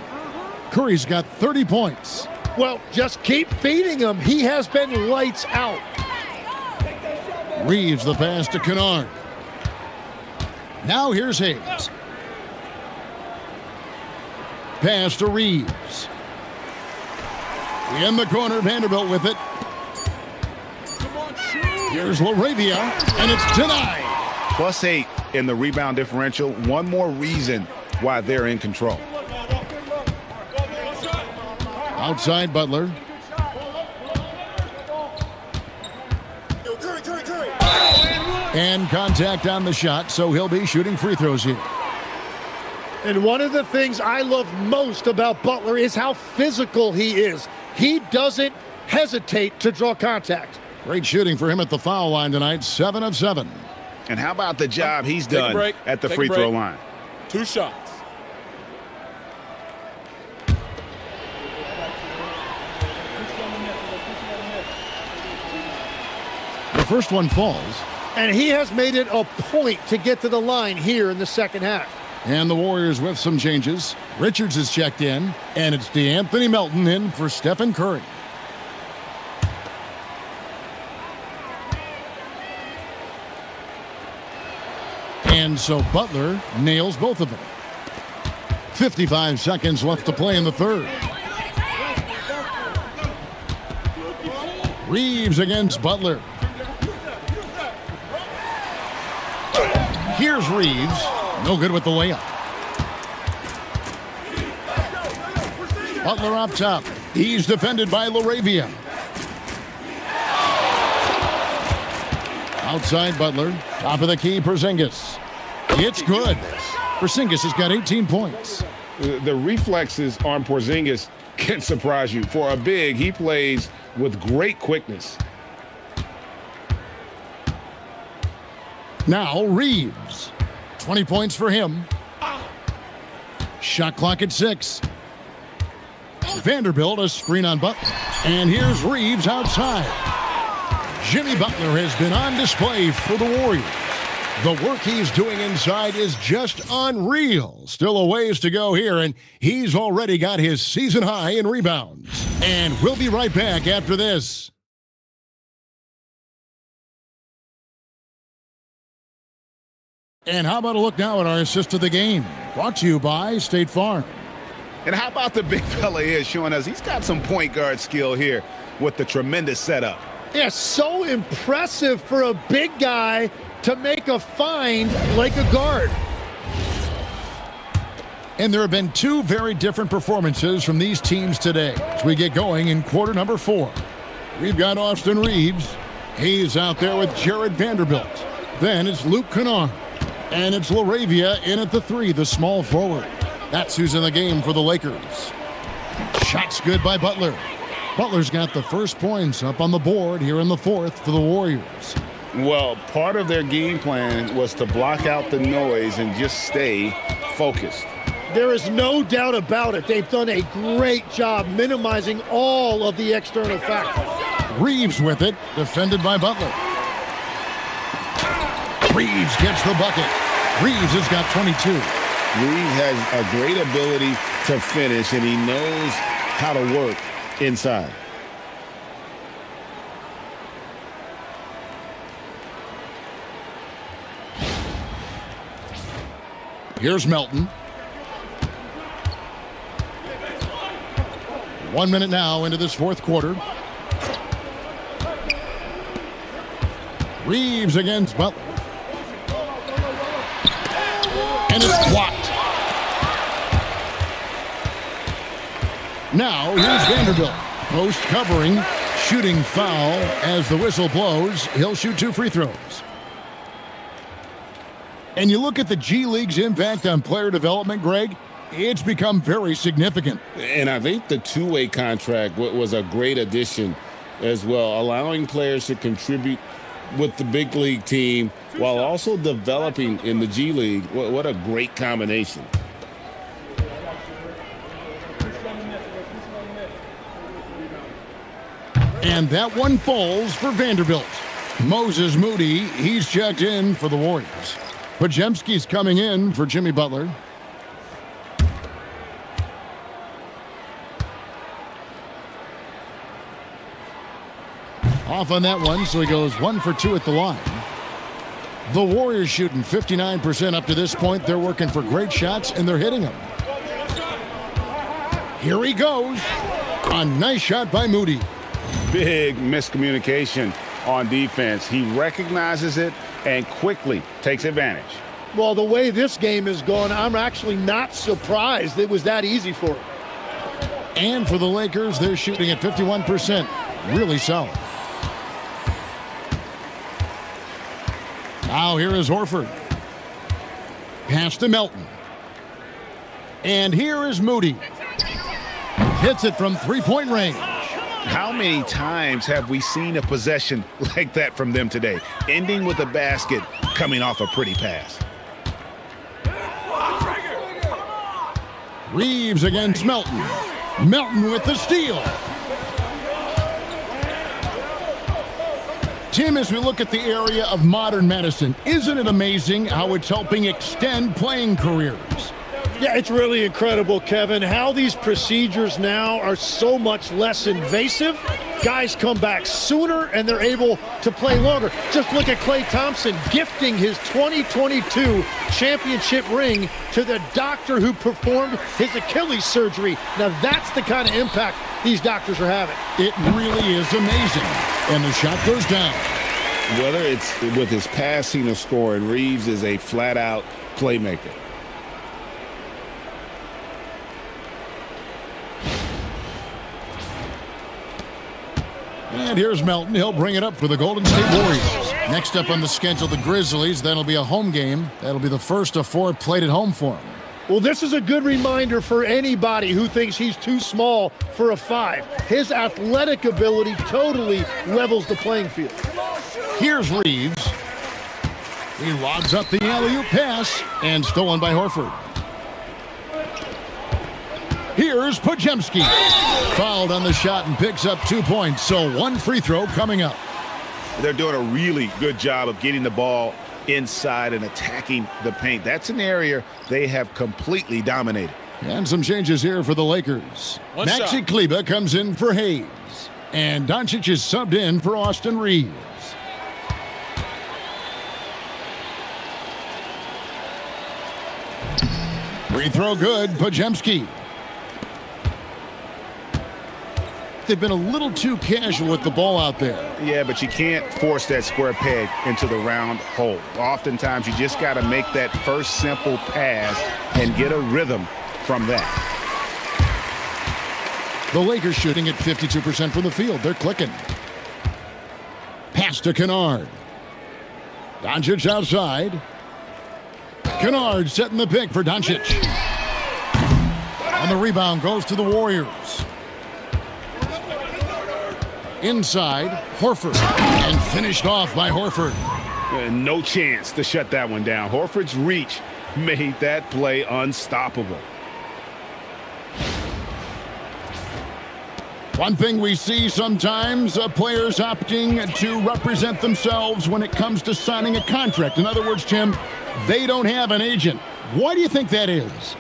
Curry's got 30 points. Well, just keep feeding him. He has been lights out. Reeves the pass to Kennard. Now here's Hayes. Pass to Reeves. In the corner, Vanderbilt with it. Here's LaRavia, and it's denied. +8 in the rebound differential. One more reason why they're in control. Outside Butler. And contact on the shot, so he'll be shooting free throws here. And one of the things I love most about Butler is how physical he is. He doesn't hesitate to draw contact. Great shooting for him at the foul line tonight, 7 of 7. And how about the job he's Take a done break. at the Take a free throw break. line? 2 shots. The first one falls. And he has made it a point to get to the line here in the second half. And the Warriors with some changes. Richards is checked in, and it's DeAnthony Melton in for Stephen Curry. And so Butler nails both of them. 55 seconds left to play in the third. Reeves against Butler. Here's Reeves. No good with the layup. Butler up top. He's defended by LaRavia. Outside Butler. Top of the key, Porzingis. It's good. Porzingis has got 18 points. The reflexes on Porzingis can surprise you. For a big, he plays with great quickness. Now Reeves. 20 points for him. Shot clock at 6. Vanderbilt a screen on Butler. And here's Reeves outside. Jimmy Butler has been on display for the Warriors. The work he's doing inside is just unreal. Still a ways to go here, and he's already got his season high in rebounds. And we'll be right back after this. And how about a look now at our assist of the game? Brought to you by State Farm. And how about the big fella here showing us he's got some point guard skill here with the tremendous setup. Yeah, so impressive for a big guy to make a find like a guard. And there have been two very different performances from these teams today as we get going in quarter number 4. We've got Austin Reeves. He's out there with Jared Vanderbilt. Then it's Luke Kennard. And it's LaRavia in at the 3, the small forward. That's who's in the game for the Lakers. Shots good by Butler. Butler's got the first points up on the board here in the 4th for the Warriors. Well, part of their game plan was to block out the noise and just stay focused. There is no doubt about it. They've done a great job minimizing all of the external factors. Reeves with it, defended by Butler. Reeves gets the bucket. Reeves has got 22. Reeves has a great ability to finish, and he knows how to work inside. Here's Melton. 1 minute now into this 4th quarter. Reeves against Butler. And it's blocked. Now, here's Vanderbilt. Post covering, shooting foul. As the whistle blows, he'll shoot 2 free throws. And you look at the G League's impact on player development, Greg, it's become very significant. And I think the two-way contract was a great addition as well, allowing players to contribute with the big league team while also developing in the G League. What a great combination. And that one falls for Vanderbilt. Moses Moody, he's checked in for the Warriors. Pajemski's coming in for Jimmy Butler. Off on that one, so he goes 1 for 2 at the line. The Warriors shooting 59% up to this point. They're working for great shots, and they're hitting them. Here he goes. A nice shot by Moody. Big miscommunication on defense. He recognizes it and quickly takes advantage. Well, the way this game is going, I'm actually not surprised it was that easy for him. And for the Lakers, they're shooting at 51%. Really solid. Now here is Horford. Pass to Melton. And here is Moody. Hits it from three-point range. How many times have we seen a possession like that from them today, ending with a basket coming off a pretty pass? Reeves against Melton. Melton with the steal. Tim, as we look at the area of modern medicine, isn't it amazing how it's helping extend playing careers? Yeah, it's really incredible, Kevin, how these procedures now are so much less invasive. Guys come back sooner and they're able to play longer. Just look at Klay Thompson gifting his 2022 championship ring to the doctor who performed his Achilles surgery. Now that's the kind of impact these doctors are having. It really is amazing. And the shot goes down. Whether it's with his passing or scoring, Reeves is a flat-out playmaker. And here's Melton. He'll bring it up for the Golden State Warriors. Next up on the schedule, the Grizzlies. That'll be a home game. That'll be the first of 4 played at home for him. Well, this is a good reminder for anybody who thinks he's too small for a 5. His athletic ability totally levels the playing field. Here's Reeves. He lobs up the alley-oop pass and stolen by Horford. Here's Pajemski. Fouled on the shot and picks up 2 points. So 1 free throw coming up. They're doing a really good job of getting the ball inside and attacking the paint. That's an area they have completely dominated. And some changes here for the Lakers. Maxi Kleber comes in for Hayes. And Doncic is subbed in for Austin Reeves. Free throw good, Pajemski. They've been a little too casual with the ball out there. Yeah, but you can't force that square peg into the round hole. Oftentimes, you just got to make that first simple pass and get a rhythm from that. The Lakers shooting at 52% from the field. They're clicking. Pass to Kennard. Doncic outside. Kennard setting the pick for Doncic. And the rebound goes to the Warriors. Inside, Horford. And finished off by Horford. No chance to shut that one down. Horford's reach made that play unstoppable. One thing we see sometimes, players opting to represent themselves when it comes to signing a contract. In other words, Tim, they don't have an agent. Why do you think that is?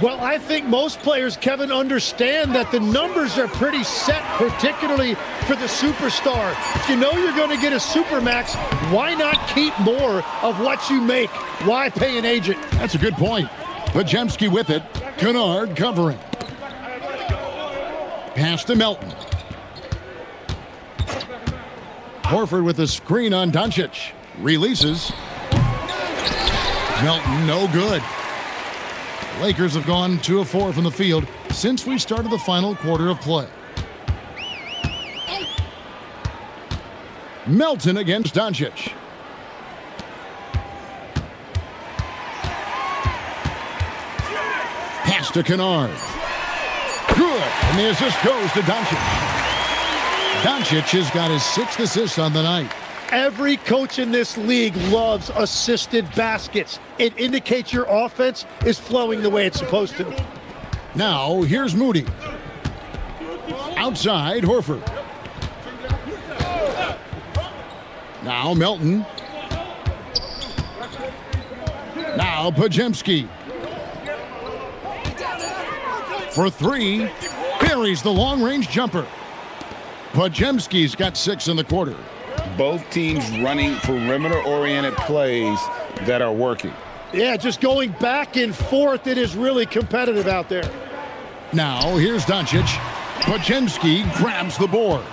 Well, I think most players, Kevin, understand that the numbers are pretty set, particularly for the superstar. If you know you're going to get a supermax, why not keep more of what you make? Why pay an agent? That's a good point. Pajemski with it. Kennard covering. Pass to Melton. Horford with a screen on Doncic. Releases. Melton, no good. Lakers have gone 2 of 4 from the field since we started the final quarter of play. Melton against Doncic. Pass to Kennard. Good. And the assist goes to Doncic. Doncic has got his 6th assist on the night. Every coach in this league loves assisted baskets. It indicates your offense is flowing the way it's supposed to. Now, here's Moody. Outside, Horford. Now, Melton. Now, Podziemski. For 3, buries the long-range jumper. Podziemski's got 6 in the quarter. Both teams running perimeter-oriented plays that are working. Yeah, just going back and forth. It is really competitive out there. Now, here's Doncic. Podziemski grabs the board.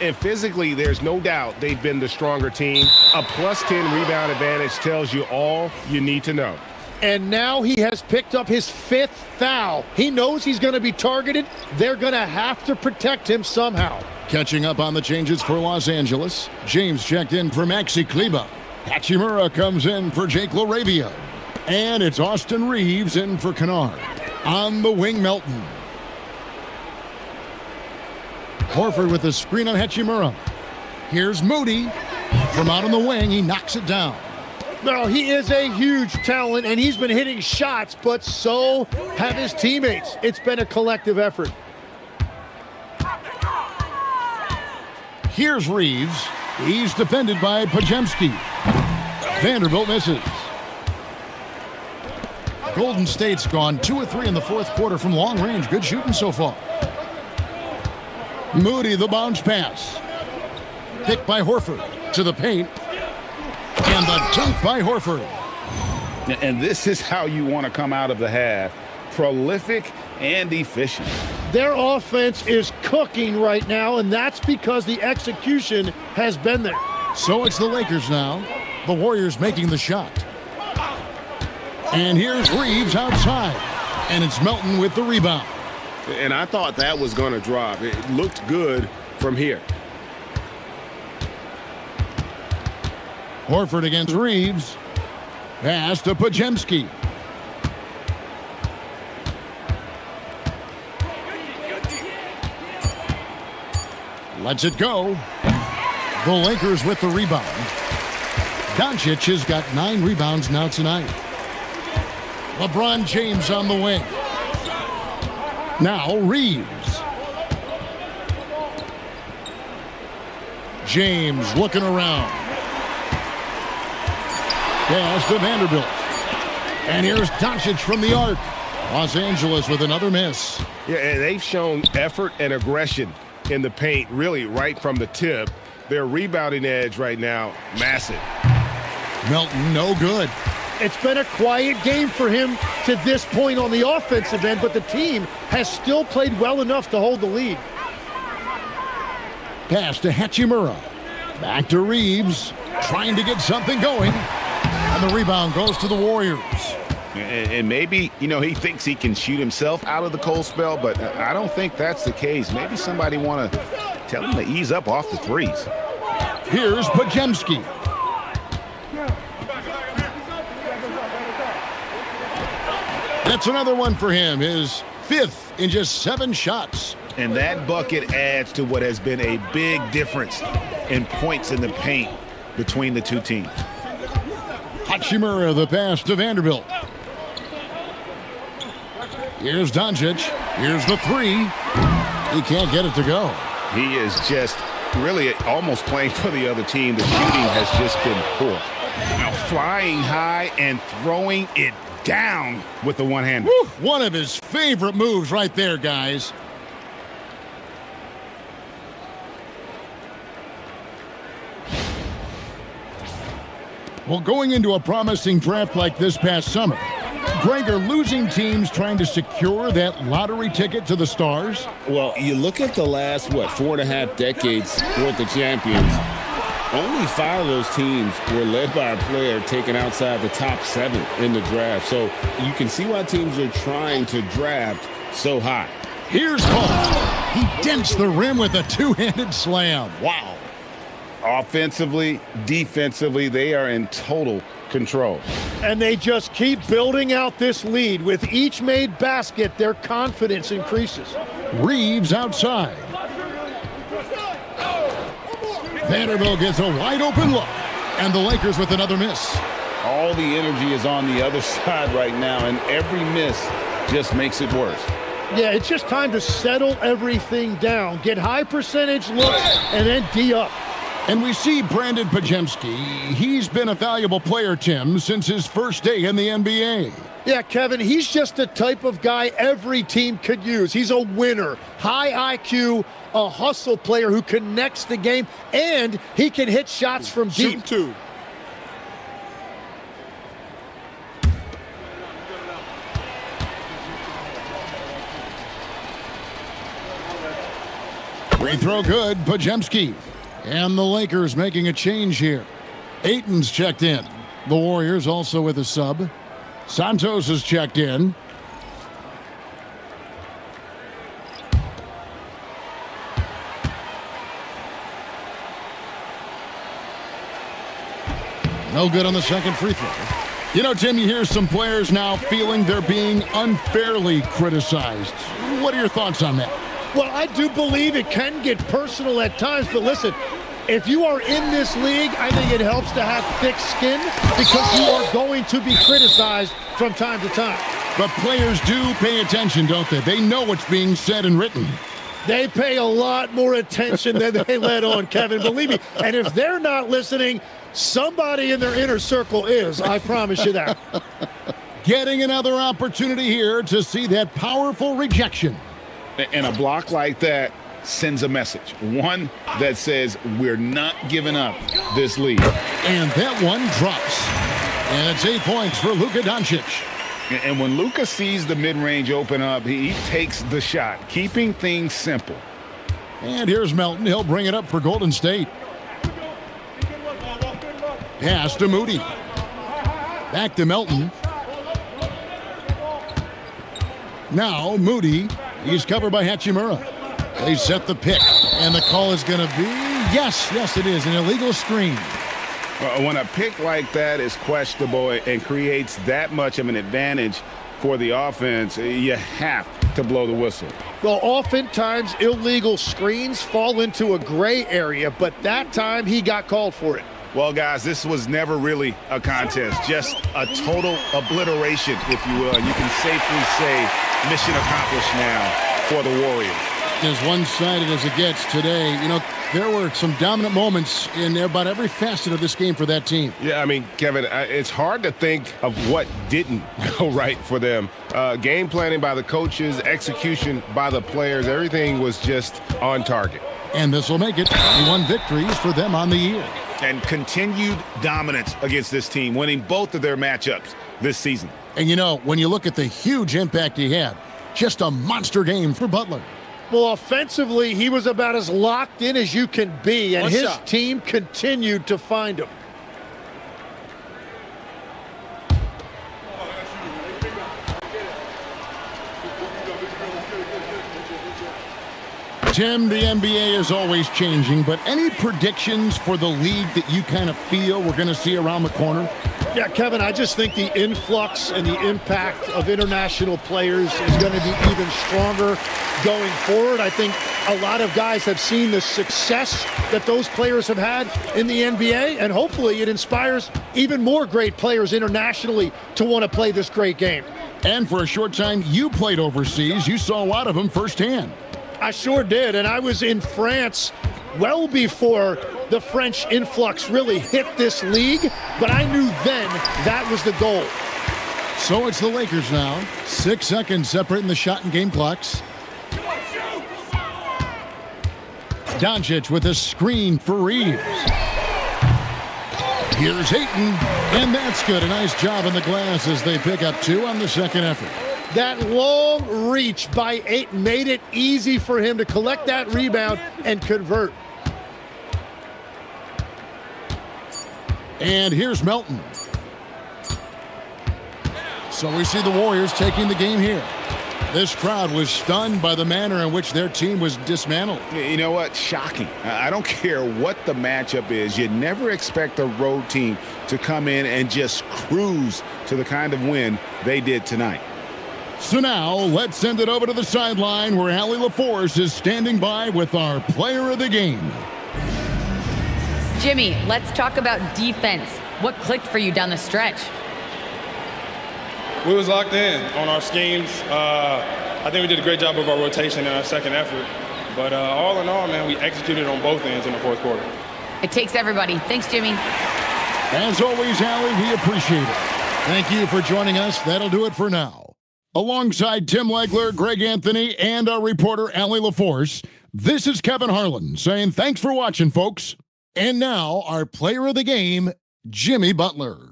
And physically, there's no doubt they've been the stronger team. A +10 rebound advantage tells you all you need to know. And now he has picked up his 5th foul. He knows he's going to be targeted. They're going to have to protect him somehow. Catching up on the changes for Los Angeles. James checked in for Maxi Kleber. Hachimura comes in for Jake LaRavia. And it's Austin Reeves in for Kennard. On the wing, Melton. Horford with a screen on Hachimura. Here's Moody. From out on the wing, he knocks it down. Well, he is a huge talent, and he's been hitting shots, but so have his teammates. It's been a collective effort. Here's Reeves. He's defended by Podziemski. Vanderbilt misses. Golden State's gone 2 of 3 in the 4th quarter from long range. Good shooting so far. Moody, the bounce pass. Picked by Horford to the paint. And the dunk by Horford. And this is how you want to come out of the half. Prolific and efficient. Their offense is cooking right now, and that's because the execution has been there. So it's the Lakers now. The Warriors making the shot. And here's Reeves outside. And it's Melton with the rebound. And I thought that was going to drop. It looked good from here. Horford against Reeves. Pass to Podziemski. Lets it go. The Lakers with the rebound. Doncic has got 9 rebounds now tonight. LeBron James on the wing. Now Reeves. James looking around. Pass to Vanderbilt. And here's Doncic from the arc. Los Angeles with another miss. Yeah, and they've shown effort and aggression in the paint, really right from the tip. Their rebounding edge right now, massive. Melton, no good. It's been a quiet game for him to this point on the offensive end, but the team has still played well enough to hold the lead. Pass to Hachimura. Back to Reeves. Trying to get something going. And the rebound goes to the Warriors. And maybe, he thinks he can shoot himself out of the cold spell, but I don't think that's the case. Maybe somebody want to tell him to ease up off the threes. Here's Podziemski. That's another one for him, his 5th in just 7 shots. And that bucket adds to what has been a big difference in points in the paint between the two teams. Hachimura, the pass to Vanderbilt. Here's Doncic. Here's the 3. He can't get it to go. He is just really almost playing for the other team. The shooting has just been poor. Now flying high and throwing it down with the one-hander. One of his favorite moves right there, guys. Well, going into a promising draft like this past summer, Greg, are losing teams trying to secure that lottery ticket to the stars? Well, you look at the last, 4.5 decades worth of champions. Only 5 of those teams were led by a player taken outside the top 7 in the draft. So you can see why teams are trying to draft so high. Here's Colt. He dents the rim with a two-handed slam. Wow. Offensively, defensively, they are in total control. And they just keep building out this lead. With each made basket, their confidence increases. Reeves outside. Vanderbilt gets a wide open look. And the Lakers with another miss. All the energy is on the other side right now, and every miss just makes it worse. Yeah, it's just time to settle everything down. Get high percentage looks and then D up. And we see Brandon Pajemski. He's been a valuable player, Tim, since his first day in the NBA. Yeah, Kevin, he's just the type of guy every team could use. He's a winner, high IQ, a hustle player who connects the game, and he can hit shots from deep. Too. Free throw good, Pajemski. And the Lakers making a change here. Ayton's checked in. The Warriors also with a sub. Santos has checked in. No good on the second free throw. You know, Tim, you hear some players now feeling they're being unfairly criticized. What are your thoughts on that? Well, I do believe it can get personal at times, but listen, if you are in this league, I think it helps to have thick skin because you are going to be criticized from time to time. But players do pay attention, don't they? They know what's being said and written. They pay a lot more attention than they let on, Kevin, believe me. And if they're not listening, somebody in their inner circle is, I promise you that. Getting another opportunity here to see that powerful rejection. And a block like that sends a message. One that says we're not giving up this lead. And that one drops. And it's 8 points for Luka Doncic. And when Luka sees the mid-range open up, he takes the shot, keeping things simple. And here's Melton. He'll bring it up for Golden State. Pass to Moody. Back to Melton. Now Moody. He's covered by Hachimura. They set the pick, and the call is going to be, yes, it is, an illegal screen. When a pick like that is questionable and creates that much of an advantage for the offense, you have to blow the whistle. Well, oftentimes illegal screens fall into a gray area, but that time he got called for it. Well, guys, this was never really a contest, just a total obliteration, if you will, and you can safely say mission accomplished now for the Warriors. As one-sided as it gets today, you know, there were some dominant moments in about every facet of this game for that team. Yeah, I mean, Kevin, it's hard to think of what didn't go right for them. Game planning by the coaches, execution by the players, everything was just on target. And this will make it 21 victories for them on the year. And continued dominance against this team, winning both of their matchups this season. And you know, when you look at the huge impact he had, just a monster game for Butler. Well, offensively, he was about as locked in as you can be, and his team continued to find him. Tim, the NBA is always changing, but any predictions for the league that you kind of feel we're going to see around the corner? Yeah, Kevin, I just think the influx and the impact of international players is going to be even stronger going forward. I think a lot of guys have seen the success that those players have had in the NBA, and hopefully it inspires even more great players internationally to want to play this great game. And for a short time, you played overseas. You saw a lot of them firsthand. I sure did, and I was in France well before the French influx really hit this league, but I knew then that was the goal. So it's the Lakers now. 6 seconds separating the shot and game clocks. Doncic with a screen for Reeves. Here's Ayton, and that's good. A nice job in the glass as they pick up 2 on the second effort. That long reach by Ayton made it easy for him to collect that rebound and convert. And here's Melton. So we see the Warriors taking the game here. This crowd was stunned by the manner in which their team was dismantled. You know what? Shocking. I don't care what the matchup is. You never expect a road team to come in and just cruise to the kind of win they did tonight. So now let's send it over to the sideline where Allie LaForce is standing by with our player of the game. Jimmy, let's talk about defense. What clicked for you down the stretch? We was locked in on our schemes. I think we did a great job of our rotation in our second effort. But all in all, man, we executed on both ends in the fourth quarter. It takes everybody. Thanks, Jimmy. As always, Allie, we appreciate it. Thank you for joining us. That'll do it for now. Alongside Tim Legler, Greg Anthony, and our reporter, Allie LaForce, this is Kevin Harlan saying thanks for watching, folks. And now, our player of the game, Jimmy Butler.